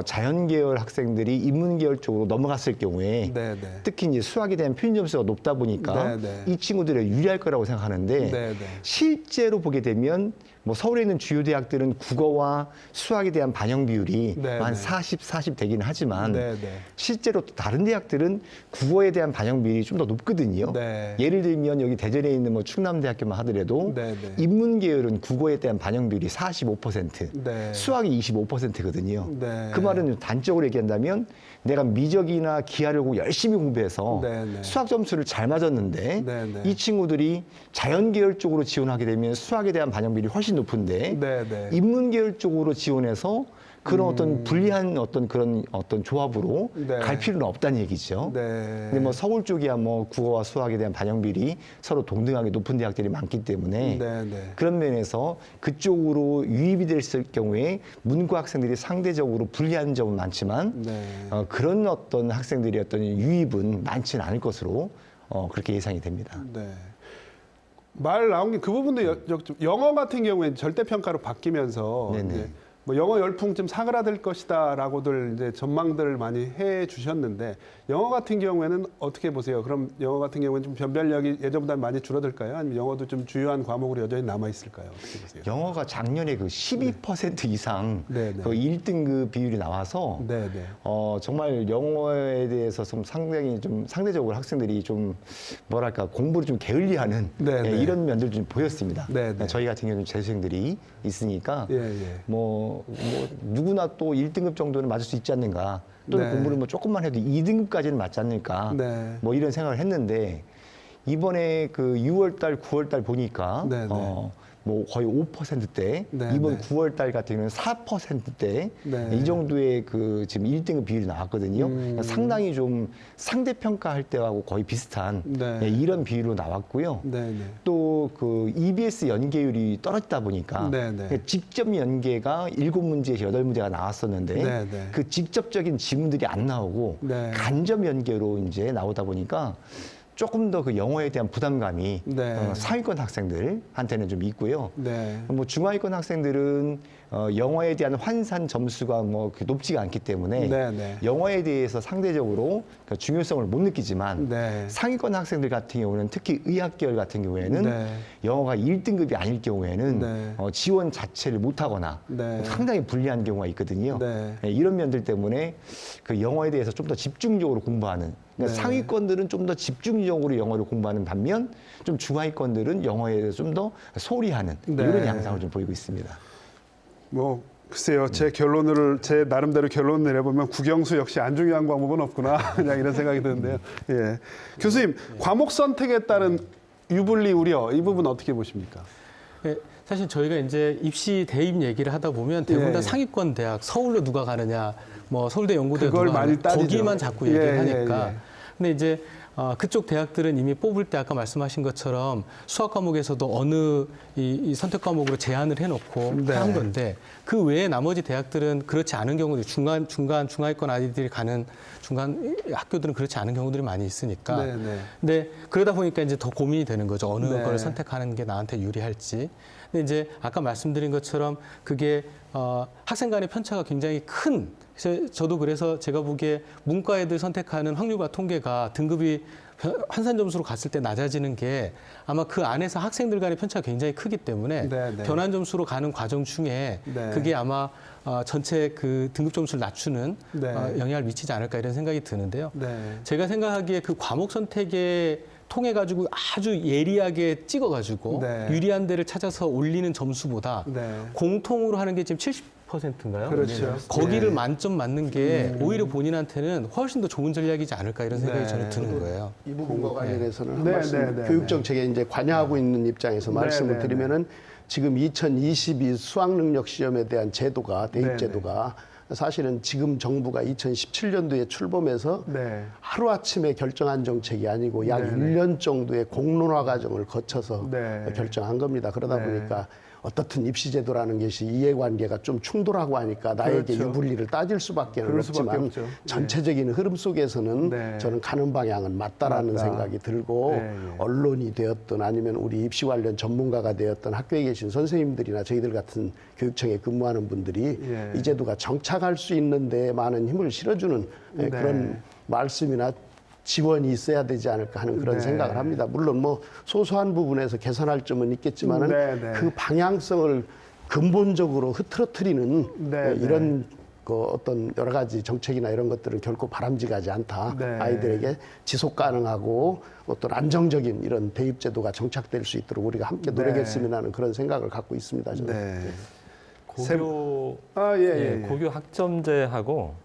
자연 계열 학생들이 인문 계열 쪽으로 넘어갔을 경우에 네, 네. 특히 이제 수학에 대한 표준 점수가 높다 보니까 네, 네. 이 친구들이 유리할 거라고 생각하는데 네, 네. 실제로 보게 되면 뭐 서울에 있는 주요 대학들은 국어와 수학에 대한 반영 비율이 네, 한 네. 40 되기는 하지만 네, 네. 실제로 또 다른 대학들은 국어에 대한 반영 비율이 좀 더 높거든요. 네. 예를 들면 여기 대전에 있는 뭐 충남대학교만 하더라도 네, 네. 인문 계열은 국어에 대한 반영 비율이 45%, 네. 수학이 25%거든요. 네. 그 말은 단적으로 얘기한다면 내가 미적이나 기하를 열심히 공부해서 네, 네. 수학 점수를 잘 맞았는데 네, 네. 이 친구들이 자연 계열 쪽으로 지원하게 되면 수학에 대한 반영 비율이 훨씬 높은데 네, 네. 인문 계열 쪽으로 지원해서 그런 어떤 불리한 어떤 그런 어떤 조합으로 네. 갈 필요는 없다는 얘기죠. 네. 근데 뭐 서울 쪽이야 뭐 국어와 수학에 대한 반영 비율이 서로 동등하게 높은 대학들이 많기 때문에 네, 네. 그런 면에서 그쪽으로 유입이 됐을 경우에 문과 학생들이 상대적으로 불리한 점은 많지만 네. 그런 어떤 학생들의 어떤 유입은 많지는 않을 것으로 그렇게 예상이 됩니다. 네. 말 나온 게 그 부분도 영어 같은 경우에는 절대 평가로 바뀌면서 네네. 이제 뭐 영어 열풍 좀 사그라들 것이다라고들 이제 전망들을 많이 해 주셨는데 영어 같은 경우에는 어떻게 보세요? 그럼 영어 같은 경우는 좀 변별력이 예전보다 많이 줄어들까요? 아니면 영어도 좀 주요한 과목으로 여전히 남아 있을까요? 어떻게 보세요? 영어가 작년에 그 12% 이상 네, 네. 그 1등급 비율이 나와서 네, 네. 정말 영어에 대해서 좀 상당히 좀 상대적으로 학생들이 좀 뭐랄까 공부를 좀 게을리하는 네, 네. 이런 면들 좀 보였습니다. 네, 네. 저희 같은 경우는 재수생들이 있으니까 예, 예. 뭐 누구나 또 1등급 정도는 맞을 수 있지 않는가. 또는 네. 공부를 뭐 조금만 해도 2등급까지는 맞지 않을까. 네. 뭐 이런 생각을 했는데 이번에 그 6월달, 9월달 보니까 네, 네. 뭐 거의 5%대, 네, 이번 네. 9월달 같은 경우는 4%대 네. 이 정도의 그 지금 1등급 비율이 나왔거든요. 그러니까 상당히 좀 상대평가할 때하고 거의 비슷한 네. 이런 비율로 나왔고요. 네, 네. 또 그 EBS 연계율이 떨어지다 보니까 네, 네. 직접 연계가 7문제에서 8문제가 나왔었는데 네, 네. 그 직접적인 지문들이 안 나오고 네. 간접 연계로 이제 나오다 보니까 조금 더 그 영어에 대한 부담감이 네. 상위권 학생들한테는 좀 있고요. 네. 뭐 중하위권 학생들은 영어에 대한 환산 점수가 뭐 높지가 않기 때문에 네, 네. 영어에 대해서 상대적으로 그 중요성을 못 느끼지만 네. 상위권 학생들 같은 경우는 특히 의학 계열 같은 경우에는 네. 영어가 1등급이 아닐 경우에는 네. 지원 자체를 못하거나 네. 상당히 불리한 경우가 있거든요. 네. 이런 면들 때문에 그 영어에 대해서 좀 더 집중적으로 공부하는 그러니까 네. 상위권들은 좀 더 집중적으로 영어를 공부하는 반면 좀 중하위권들은 영어에 대해서 좀 더 소홀히 하는 네. 이런 양상을 좀 보이고 있습니다. 뭐 글쎄요, 제 나름대로 결론을 내려보면 국영수 역시 안 중요한 과목은 없구나 그냥 이런 생각이 드는데요. 예, 교수님 과목 선택에 따른 유불리 우려 이 부분 어떻게 보십니까? 예, 사실 저희가 이제 입시 대입 얘기를 하다 보면 대부분 다 예. 상위권 대학, 서울로 누가 가느냐, 뭐 서울대 연고대 그걸 누가 많이 가느냐, 따지죠. 거기만 자꾸 예, 얘기를 하니까. 예, 예. 근데 이제 그쪽 대학들은 이미 뽑을 때 아까 말씀하신 것처럼 수학 과목에서도 어느 이 선택 과목으로 제한을 해놓고 네. 한 건데 그 외에 나머지 대학들은 그렇지 않은 경우들 중하위권 아이들이 가는 중간 학교들은 그렇지 않은 경우들이 많이 있으니까. 네, 네. 근데 그러다 보니까 이제 더 고민이 되는 거죠. 어느 네. 걸 선택하는 게 나한테 유리할지. 근데 이제 아까 말씀드린 것처럼 그게 학생 간의 편차가 굉장히 큰. 저도 그래서 제가 보기에 문과 애들 선택하는 확률과 통계가 등급이 환산 점수로 갔을 때 낮아지는 게 아마 그 안에서 학생들 간의 편차가 굉장히 크기 때문에 네, 네. 변환 점수로 가는 과정 중에 네. 그게 아마 전체 그 등급 점수를 낮추는 네. 영향을 미치지 않을까 이런 생각이 드는데요. 네. 제가 생각하기에 그 과목 선택에 통해 가지고 아주 예리하게 찍어 가지고 네. 유리한 데를 찾아서 올리는 점수보다 네. 공통으로 하는 게 지금 70%인가요? 그렇죠. 거기를 네. 만점 맞는 게 오히려 본인한테는 훨씬 더 좋은 전략이지 않을까 이런 생각이 네. 저는 드는 거예요. 이 부분과 관련해서는 한 네, 말씀 네, 네, 교육 정책에 이제 관여하고 있는 입장에서 네, 말씀을 네, 드리면은 지금 2022 수학 능력 시험에 대한 제도가 네, 대입 제도가 사실은 지금 정부가 2017년도에 출범해서 네. 하루아침에 결정한 정책이 아니고 약 네, 네. 1년 정도의 공론화 과정을 거쳐서 네. 결정한 겁니다. 그러다 네. 보니까 어떻든 입시제도라는 것이 이해관계가 좀 충돌하고 하니까 나에게 그렇죠. 유불리를 따질 수밖에 그럴 수밖에 없지만 없죠. 네. 전체적인 흐름 속에서는 네. 저는 가는 방향은 맞다라는 맞다. 생각이 들고 네, 네. 언론이 되었든 아니면 우리 입시 관련 전문가가 되었든 학교에 계신 선생님들이나 저희들 같은 교육청에 근무하는 분들이 예. 이 제도가 정착할 수 있는데 많은 힘을 실어주는 네. 그런 말씀이나 지원이 있어야 되지 않을까 하는 그런 네. 생각을 합니다. 물론 뭐 소소한 부분에서 개선할 점은 있겠지만은 네, 네. 그 방향성을 근본적으로 흐트러뜨리는 네, 이런 그 어떤 여러 가지 정책이나 이런 것들은 결코 바람직하지 않다. 네. 아이들에게 지속 가능하고 어떤 안정적인 이런 대입 제도가 정착될 수 있도록 우리가 함께 네. 노력했으면 하는 그런 생각을 갖고 있습니다. 저는. 네. 고교 예. 고교 학점제하고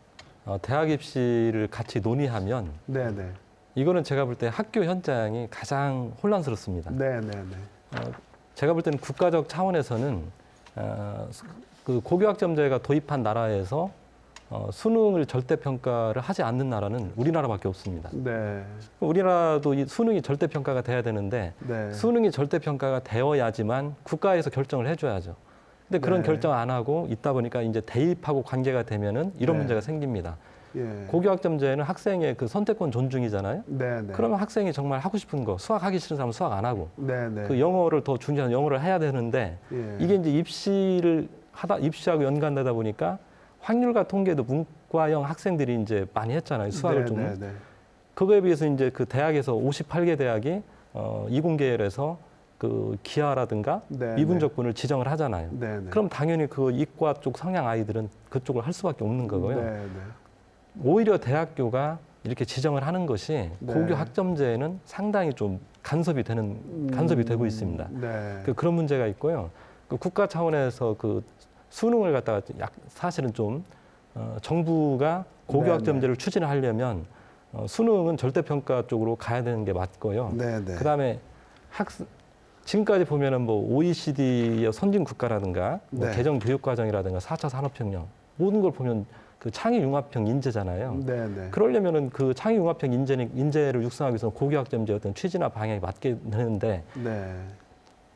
대학 입시를 같이 논의하면 네, 네. 이거는 제가 볼 때 학교 현장이 가장 혼란스럽습니다. 네, 네, 네. 제가 볼 때는 국가적 차원에서는 그 고교 학점제가 도입한 나라에서 수능을 절대 평가를 하지 않는 나라는 우리나라밖에 없습니다. 네. 우리나라도 이 수능이 절대 평가가 돼야 되는데 네. 수능이 절대 평가가 되어야지만 국가에서 결정을 해줘야죠. 근데 그런 네. 결정 안 하고 있다 보니까 이제 대입하고 관계가 되면은 이런 네. 문제가 생깁니다. 예. 고교 학점제는 학생의 그 선택권 존중이잖아요. 네, 네. 그러면 학생이 정말 하고 싶은 거, 수학 하기 싫은 사람은 수학 안 하고 네, 네. 그 영어를 더 중요한 영어를 해야 되는데 예. 이게 이제 입시를 입시하고 연관되다 보니까 확률과 통계도 문과형 학생들이 이제 많이 했잖아요. 수학을 좀. 네, 네. 그거에 비해서 이제 그 대학에서 58개 대학이 이공계열에서 그 기하라든가 네, 미분적분을 지정을 하잖아요. 네, 네. 그럼 당연히 그 이과 쪽 성향 아이들은 그쪽을 할 수밖에 없는 거고요. 네, 네. 오히려 대학교가 이렇게 지정을 하는 것이 네. 고교 학점제에는 상당히 좀 간섭이 되고 있습니다. 네. 그런 문제가 있고요. 그 국가 차원에서 그 수능을 갖다가 사실은 좀 정부가 고교 네, 학점제를 추진을 하려면 수능은 절대평가 쪽으로 가야 되는 게 맞고요. 네, 네. 그다음에 지금까지 보면은 뭐 OECD의 선진 국가라든가 뭐 네. 개정 교육 과정이라든가 4차 산업혁명 모든 걸 보면 그 창의 융합형 인재잖아요. 네, 네. 그러려면은 그 창의 융합형 인재를 육성하기 위해서 고교 학점제 어떤 취지나 방향이 맞게 되는데 네.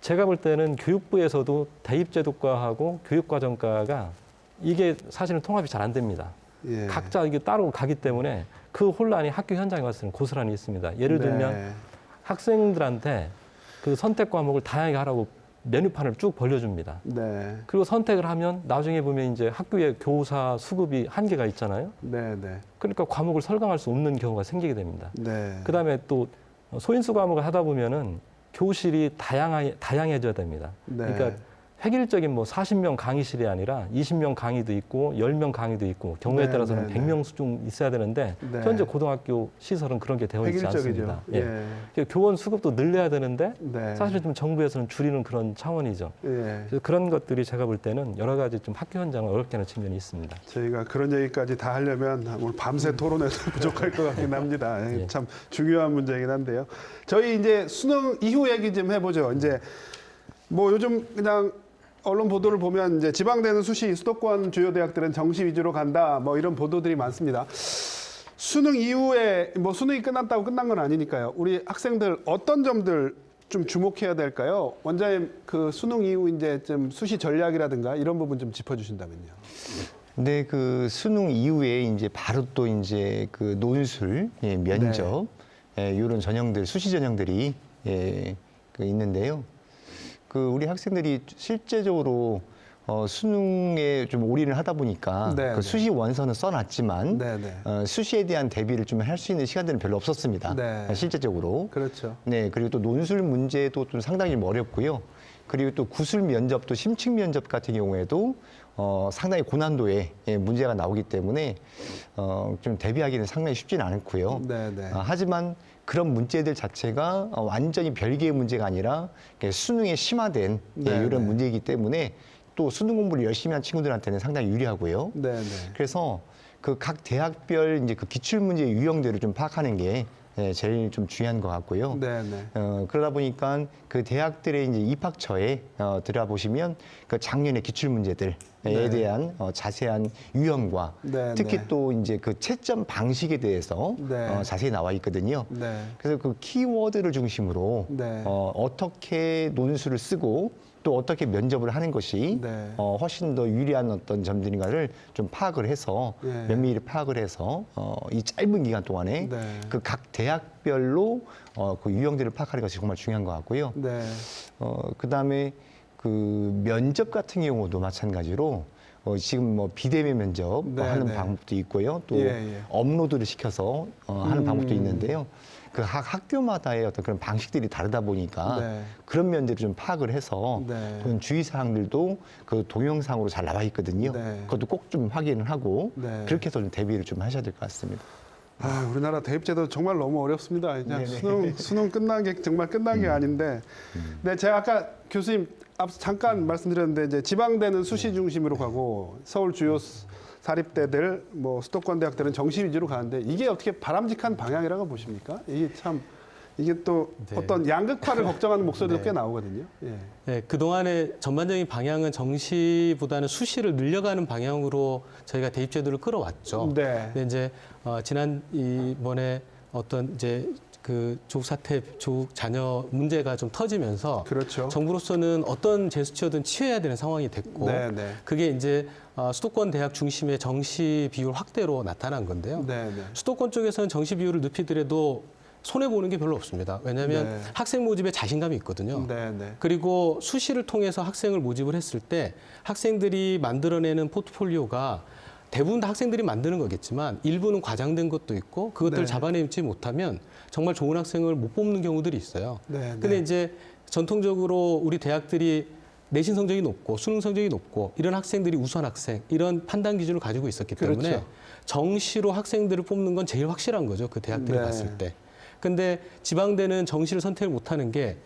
제가 볼 때는 교육부에서도 대입제도과하고 교육과정과가 이게 사실은 통합이 잘 안 됩니다. 예. 각자 이게 따로 가기 때문에 그 혼란이 학교 현장에 왔을 때는 고스란히 있습니다. 예를 들면 네. 학생들한테 그 선택 과목을 다양하게 하라고 메뉴판을 쭉 벌려줍니다. 네. 그리고 선택을 하면 나중에 보면 이제 학교의 교사 수급이 한계가 있잖아요. 네, 네. 그러니까 과목을 설강할 수 없는 경우가 생기게 됩니다. 네. 그다음에 또 소인수 과목을 하다 보면은 교실이 다양해져야 됩니다. 네. 그러니까 획일적인 뭐 40명 강의실이 아니라 20명 강의도 있고 10명 강의도 있고 경우에 네, 따라서는 네, 100명 수준 있어야 되는데 네. 현재 고등학교 시설은 그런 게 되어 있지 획일적이죠. 않습니다. 예. 그러니까 교원 수급도 늘려야 되는데 네. 사실은 좀 정부에서는 줄이는 그런 차원이죠. 예. 그래서 그런 것들이 제가 볼 때는 여러 가지 좀 학교 현장을 어렵게 하는 측면이 있습니다. 저희가 그런 얘기까지 다 하려면 오늘 밤새 토론해도 부족할 것 같긴 합니다. 예. 참 중요한 문제이긴 한데요. 저희 이제 수능 이후 얘기 좀 해보죠. 이제 뭐 요즘 그냥 언론 보도를 보면 이제 지방대는 수시 수도권 주요 대학들은 정시 위주로 간다. 뭐 이런 보도들이 많습니다. 수능 이후에 뭐 수능이 끝났다고 끝난 건 아니니까요. 우리 학생들 어떤 점들 좀 주목해야 될까요? 원장님 그 수능 이후 이제 좀 수시 전략이라든가 이런 부분 좀 짚어주신다면요. 근데 그 수능 이후에 이제 바로 또 이제 그 논술, 면접, 이런 전형들, 수시 전형들이 그 있는데요. 그 우리 학생들이 실제적으로 수능에 좀 올인을 하다 보니까 네, 그 네. 수시 원서는 써놨지만 네, 네. 수시에 대한 대비를 좀 할 수 있는 시간들은 별로 없었습니다. 네. 실제적으로. 그렇죠. 네, 그리고 또 논술 문제도 좀 상당히 좀 어렵고요. 그리고 또 구술 면접도 심층 면접 같은 경우에도 상당히 고난도의 문제가 나오기 때문에 좀 대비하기는 상당히 쉽지는 않고요. 네, 네. 하지만 그런 문제들 자체가 완전히 별개의 문제가 아니라 수능에 심화된 네, 이런 네. 문제이기 때문에 또 수능 공부를 열심히 한 친구들한테는 상당히 유리하고요. 네, 네. 그래서 그 각 대학별 이제 그 기출 문제 유형들을 좀 파악하는 게 제일 좀 중요한 것 같고요. 네, 네. 그러다 보니까 그 대학들의 이제 입학처에 들어보시면 그 작년의 기출 문제들에 네. 대한 자세한 유형과 네, 특히 네. 또 이제 그 채점 방식에 대해서 네. 자세히 나와 있거든요. 네. 그래서 그 키워드를 중심으로 네. 어떻게 논술을 쓰고 또 어떻게 면접을 하는 것이 네. 훨씬 더 유리한 어떤 점들인가를 좀 파악을 해서 네. 면밀히 파악을 해서 이 짧은 기간 동안에 네. 그 각 대학별로 그 유형들을 파악하는 것이 정말 중요한 것 같고요. 네. 그다음에 그 면접 같은 경우도 마찬가지로 지금 뭐 비대면 면접 네, 하는 네. 방법도 있고요. 또 예, 예. 업로드를 시켜서 하는 방법도 있는데요. 그 학교마다의 어떤 그런 방식들이 다르다 보니까 네. 그런 면들을 좀 파악을 해서 네. 그런 주의사항들도 그 동영상으로 잘 나와 있거든요. 네. 그것도 꼭 좀 확인을 하고 네. 그렇게 해서 좀 대비를 좀 하셔야 될 것 같습니다. 아, 우리나라 대입제도 정말 너무 어렵습니다. 그냥 수능 끝난 게 정말 끝난 게 아닌데. 네, 제가 아까 교수님 앞서 잠깐 말씀드렸는데 이제 지방대는 수시 중심으로 가고 서울 주요 사립대들 뭐 수도권 대학들은 정시 위주로 가는데 이게 어떻게 바람직한 방향이라고 보십니까? 이게 또 네. 어떤 양극화를 걱정하는 목소리도 꽤 나오거든요. 예. 네, 그동안의 전반적인 방향은 정시보다는 수시를 늘려가는 방향으로 저희가 대입제도를 끌어왔죠. 네. 근데 이제 지난 이번에 어떤 이제 그 조국 자녀 문제가 좀 터지면서 그렇죠. 정부로서는 어떤 제스처든 취해야 되는 상황이 됐고 네, 네. 그게 이제 수도권 대학 중심의 정시 비율 확대로 나타난 건데요. 네, 네. 수도권 쪽에서는 정시 비율을 높이더라도 손해 보는 게 별로 없습니다. 왜냐하면 네. 학생 모집에 자신감이 있거든요. 네, 네. 그리고 수시를 통해서 학생을 모집을 했을 때 학생들이 만들어내는 포트폴리오가 대부분 다 학생들이 만드는 거겠지만 일부는 과장된 것도 있고 그것들을 네. 잡아내지 못하면 정말 좋은 학생을 못 뽑는 경우들이 있어요. 네, 근데 네. 이제 전통적으로 우리 대학들이 내신 성적이 높고 수능 성적이 높고 이런 학생들이 우수한 학생 이런 판단 기준을 가지고 있었기 때문에 그렇죠. 정시로 학생들을 뽑는 건 제일 확실한 거죠. 그 대학들이 네. 봤을 때. 근데 지방대는 정시를 선택을 못하는 게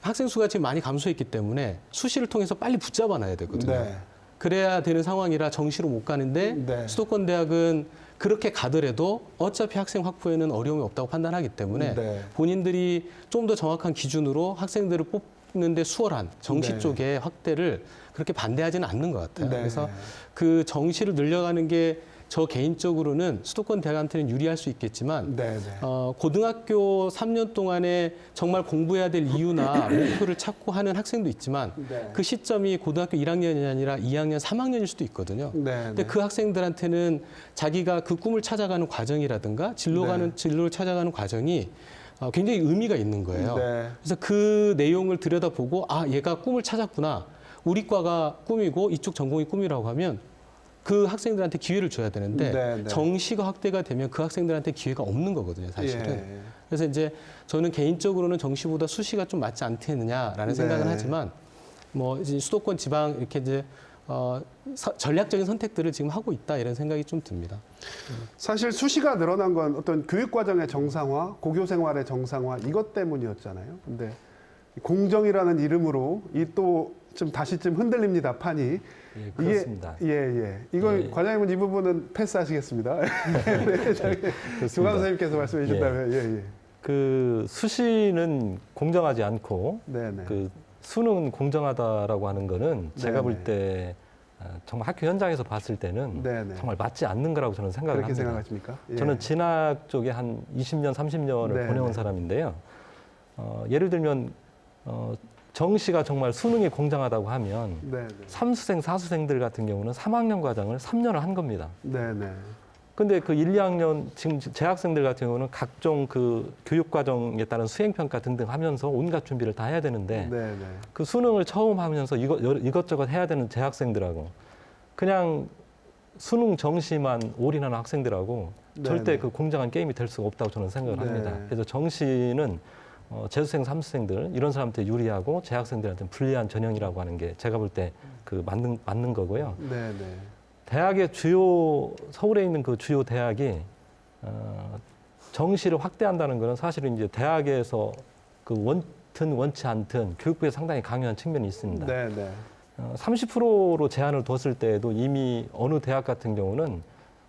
학생 수가 지금 많이 감소했기 때문에 수시를 통해서 빨리 붙잡아놔야 되거든요. 네. 그래야 되는 상황이라 정시로 못 가는데 네. 수도권 대학은 그렇게 가더라도 어차피 학생 확보에는 어려움이 없다고 판단하기 때문에 네. 본인들이 좀 더 정확한 기준으로 학생들을 뽑는데 수월한 정시 네. 쪽의 확대를 그렇게 반대하지는 않는 것 같아요. 네. 그래서 그 정시를 늘려가는 게 저 개인적으로는 수도권 대학한테는 유리할 수 있겠지만 네, 네. 고등학교 3년 동안에 정말 공부해야 될 이유나 목표를 찾고 하는 학생도 있지만 네. 그 시점이 고등학교 1학년이 아니라 2학년, 3학년일 수도 있거든요. 네, 근데 네. 그 학생들한테는 자기가 그 꿈을 찾아가는 과정이라든가 진로를 찾아가는 과정이 굉장히 의미가 있는 거예요. 네. 그래서 그 내용을 들여다보고 아 얘가 꿈을 찾았구나. 우리 과가 꿈이고 이쪽 전공이 꿈이라고 하면 그 학생들한테 기회를 줘야 되는데 네, 네. 정시가 확대가 되면 그 학생들한테 기회가 없는 거거든요, 사실은. 예. 그래서 이제 저는 개인적으로는 정시보다 수시가 좀 맞지 않겠느냐라는 생각은 네. 하지만 뭐 이제 수도권 지방 이렇게 이제 전략적인 선택들을 지금 하고 있다 이런 생각이 좀 듭니다. 사실 수시가 늘어난 건 어떤 교육 과정의 정상화, 고교 생활의 정상화 이것 때문이었잖아요. 근데 공정이라는 이름으로 이 또 좀 다시 좀 흔들립니다, 판이. 예, 그렇습니다. 예. 이건 예. 과장님은 이 부분은 패스하시겠습니다. 네, 저기 교감 선생님께서 말씀해 주신다면 예. 그 수시는 공정하지 않고 네, 네. 그 수능은 공정하다라고 하는 거는 제가 네네. 볼 때 정말 학교 현장에서 봤을 때는 네네. 정말 맞지 않는 거라고 저는 생각을 그렇게 합니다. 생각하십니까? 예. 저는 진학 쪽에 한 20년, 30년을 네네. 보내온 사람인데요. 예를 들면 정시가 정말 수능이 공정하다고 하면 네, 삼수생, 사수생들 같은 경우는 3학년 과정을 3년을 한 겁니다. 네. 근데 그 1, 2학년 지금 재학생들 같은 경우는 각종 그 교육 과정에 따른 수행 평가 등등 하면서 온갖 준비를 다 해야 되는데 네. 그 수능을 처음 하면서 이것저것 해야 되는 재학생들하고 그냥 수능 정시만 올인하는 학생들하고 네, 절대 네. 그 공정한 게임이 될 수가 없다고 저는 생각을 네. 합니다. 그래서 정시는 재수생, 삼수생들 이런 사람한테 유리하고 재학생들한테 불리한 전형이라고 하는 게 제가 볼 때 그 맞는 거고요. 네. 대학의 서울에 있는 그 주요 대학이 정시를 확대한다는 것은 사실은 이제 대학에서 그 원치 않든 교육부에 상당히 강요한 측면이 있습니다. 네. 30%로 제한을 뒀을 때에도 이미 어느 대학 같은 경우는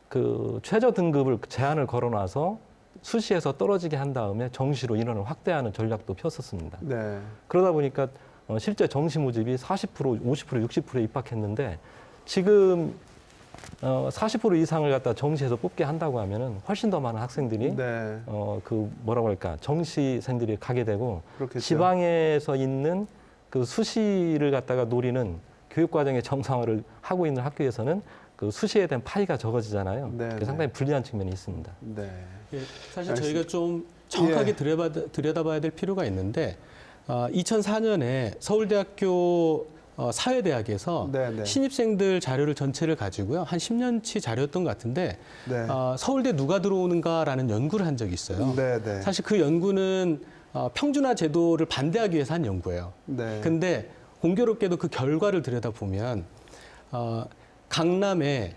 그 최저 등급을 제한을 걸어놔서 수시에서 떨어지게 한 다음에 정시로 인원을 확대하는 전략도 폈었습니다. 네. 그러다 보니까 실제 정시 모집이 40%, 50%, 60%에 입학했는데 지금 40% 이상을 갖다 정시에서 뽑게 한다고 하면은 훨씬 더 많은 학생들이 네. 그 뭐라고 할까 정시생들이 가게 되고 그렇겠죠. 지방에서 있는 그 수시를 갖다가 노리는 교육 과정의 정상화를 하고 있는 학교에서는 그 수시에 대한 파이가 적어지잖아요. 네, 그게 네. 상당히 불리한 측면이 있습니다. 네. 예, 사실 저희가 좀 정확하게 들여다봐야 될 필요가 있는데 2004년에 서울대학교 사회대학에서 네. 신입생들 자료를 전체를 가지고요. 한 10년치 자료였던 것 같은데 네. 서울대 누가 들어오는가라는 연구를 한 적이 있어요. 네. 사실 그 연구는 평준화 제도를 반대하기 위해서 한 연구예요. 네. 근데 공교롭게도 그 결과를 들여다보면 강남에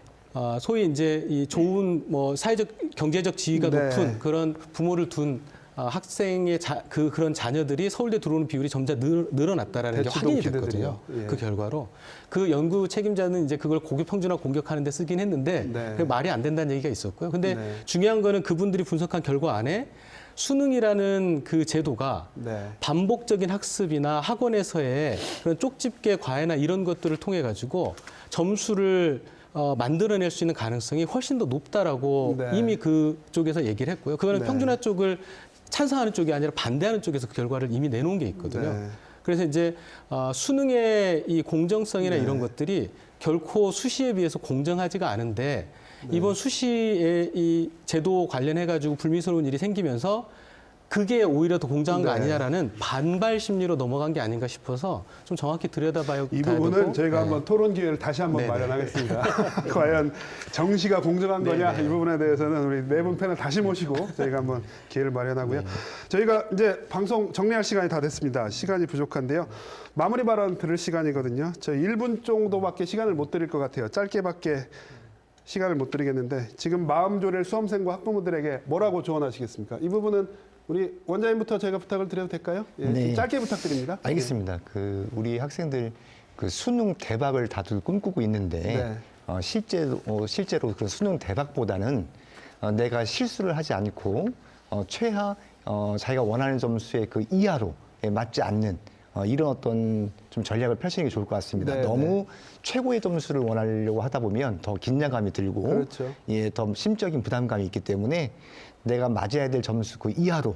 소위 이제 이 좋은 뭐 사회적 경제적 지위가 네. 높은 그런 부모를 둔 학생의 그런 자녀들이 서울대 들어오는 비율이 점차 늘어났다라는 게 대치동 확인이 기대들이요. 됐거든요. 예. 그 결과로 그 연구 책임자는 이제 그걸 고교 평준화 공격하는 데 쓰긴 했는데 네. 그게 말이 안 된다는 얘기가 있었고요. 근데 네. 중요한 거는 그분들이 분석한 결과 안에 수능이라는 그 제도가 네. 반복적인 학습이나 학원에서의 그런 쪽집게 과외나 이런 것들을 통해 가지고 점수를 만들어낼 수 있는 가능성이 훨씬 더 높다라고 네. 이미 그쪽에서 얘기를 했고요. 그거는 네. 평준화 쪽을 찬성하는 쪽이 아니라 반대하는 쪽에서 그 결과를 이미 내놓은 게 있거든요. 네. 그래서 이제 수능의 이 공정성이나 네. 이런 것들이 결코 수시에 비해서 공정하지가 않은데 이번 수시의 이 제도 관련해 가지고 불미스러운 일이 생기면서 그게 오히려 더 공정한 거 네. 아니냐라는 반발 심리로 넘어간 게 아닌가 싶어서 좀 정확히 들여다봐야 이 부분은 되고, 저희가 네. 한번 토론 기회를 다시 한번 네네. 마련하겠습니다. 과연 정시가 공정한 거냐 이 부분에 대해서는 우리 네 분 패널 다시 모시고 저희가 한번 기회를 마련하고요. 저희가 이제 방송 정리할 시간이 다 됐습니다. 시간이 부족한데요. 마무리 발언 들을 시간이거든요. 저희 1분 정도밖에 시간을 못 드릴 것 같아요. 짧게밖에 시간을 못 드리겠는데 지금 마음 졸일 수험생과 학부모들에게 뭐라고 조언하시겠습니까? 이 부분은 우리 원장님부터 제가 부탁을 드려도 될까요? 예, 네. 좀 짧게 부탁드립니다. 알겠습니다. 그 우리 학생들 그 수능 대박을 다들 꿈꾸고 있는데 네. 실제로 그 수능 대박보다는 내가 실수를 하지 않고 최하 자기가 원하는 점수의 그 이하로 맞지 않는 이런 어떤 좀 전략을 펼치는 게 좋을 것 같습니다. 네, 너무 최고의 점수를 원하려고 하다 보면 더 긴장감이 들고 그렇죠. 예, 더 심적인 부담감이 있기 때문에 내가 맞아야 될 점수 그 이하로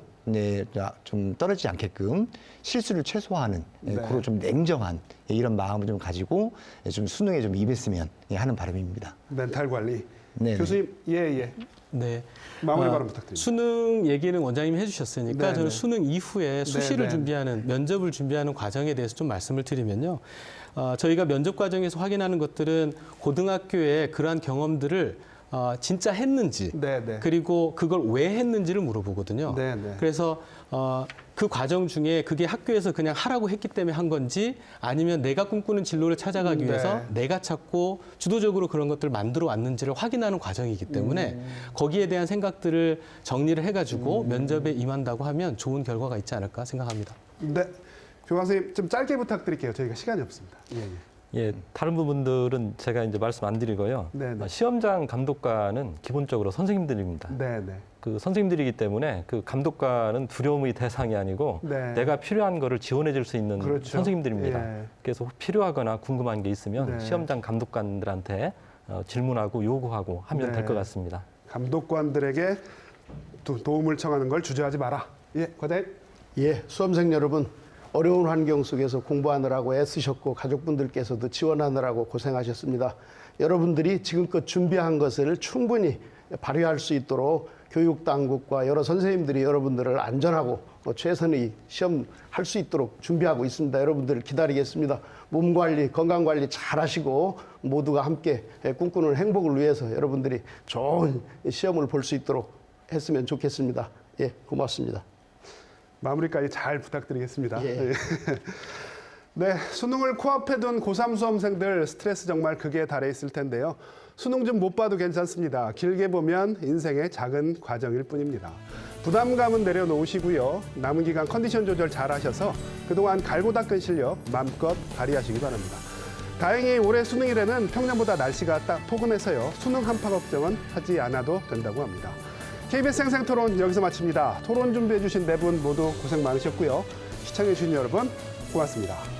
좀 떨어지지 않게끔 실수를 최소화하는 네. 그런 좀 냉정한 이런 마음을 좀 가지고 좀 수능에 좀 임했으면 하는 바람입니다. 멘탈 관리. 네네. 교수님, 예. 네. 마무리 어, 발언 부탁드립니다. 수능 얘기는 원장님이 해주셨으니까 네, 저는 네. 수능 이후에 수시를 네. 준비하는 면접을 준비하는 과정에 대해서 좀 말씀을 드리면요. 저희가 면접 과정에서 확인하는 것들은 고등학교에 그러한 경험들을 진짜 했는지 네. 그리고 그걸 왜 했는지를 물어보거든요. 네. 그래서 그 과정 중에 그게 학교에서 그냥 하라고 했기 때문에 한 건지 아니면 내가 꿈꾸는 진로를 찾아가기 위해서 내가 찾고 주도적으로 그런 것들을 만들어 왔는지를 확인하는 과정이기 때문에 거기에 대한 생각들을 정리를 해가지고 면접에 임한다고 하면 좋은 결과가 있지 않을까 생각합니다. 네. 교관선생님, 좀 짧게 부탁드릴게요. 저희가 시간이 없습니다. 예. 예, 다른 부분들은 제가 이제 말씀 안 드리고요. 네네. 시험장 감독관은 기본적으로 선생님들입니다. 네. 그 선생님들이기 때문에 그 감독관은 두려움의 대상이 아니고 네. 내가 필요한 거를 지원해 줄 수 있는 그렇죠. 선생님들입니다. 예. 그래서 필요하거나 궁금한 게 있으면 네. 시험장 감독관들한테 질문하고 요구하고 하면 네. 될 것 같습니다. 감독관들에게 도움을 청하는 걸 주저하지 마라. 예, 과장님. 예, 수험생 여러분, 어려운 환경 속에서 공부하느라고 애쓰셨고 가족분들께서도 지원하느라고 고생하셨습니다. 여러분들이 지금껏 준비한 것을 충분히 발휘할 수 있도록 교육당국과 여러 선생님들이 여러분들을 안전하고 최선의 시험 할 수 있도록 준비하고 있습니다. 여러분들을 기다리겠습니다. 몸 관리, 건강 관리 잘 하시고 모두가 함께 꿈꾸는 행복을 위해서 여러분들이 좋은 시험을 볼 수 있도록 했으면 좋겠습니다. 예, 고맙습니다. 마무리까지 잘 부탁드리겠습니다. 예. 네, 수능을 코앞에 둔 고3 수험생들 스트레스 정말 극에 달해 있을 텐데요. 수능 좀 못 봐도 괜찮습니다. 길게 보면 인생의 작은 과정일 뿐입니다. 부담감은 내려놓으시고요. 남은 기간 컨디션 조절 잘 하셔서 그동안 갈고 닦은 실력 마음껏 발휘하시기 바랍니다. 다행히 올해 수능일에는 평년보다 날씨가 딱 포근해서요. 수능 한파 걱정은 하지 않아도 된다고 합니다. KBS 생생토론 여기서 마칩니다. 토론 준비해 주신 네 분 모두 고생 많으셨고요. 시청해 주신 여러분 고맙습니다.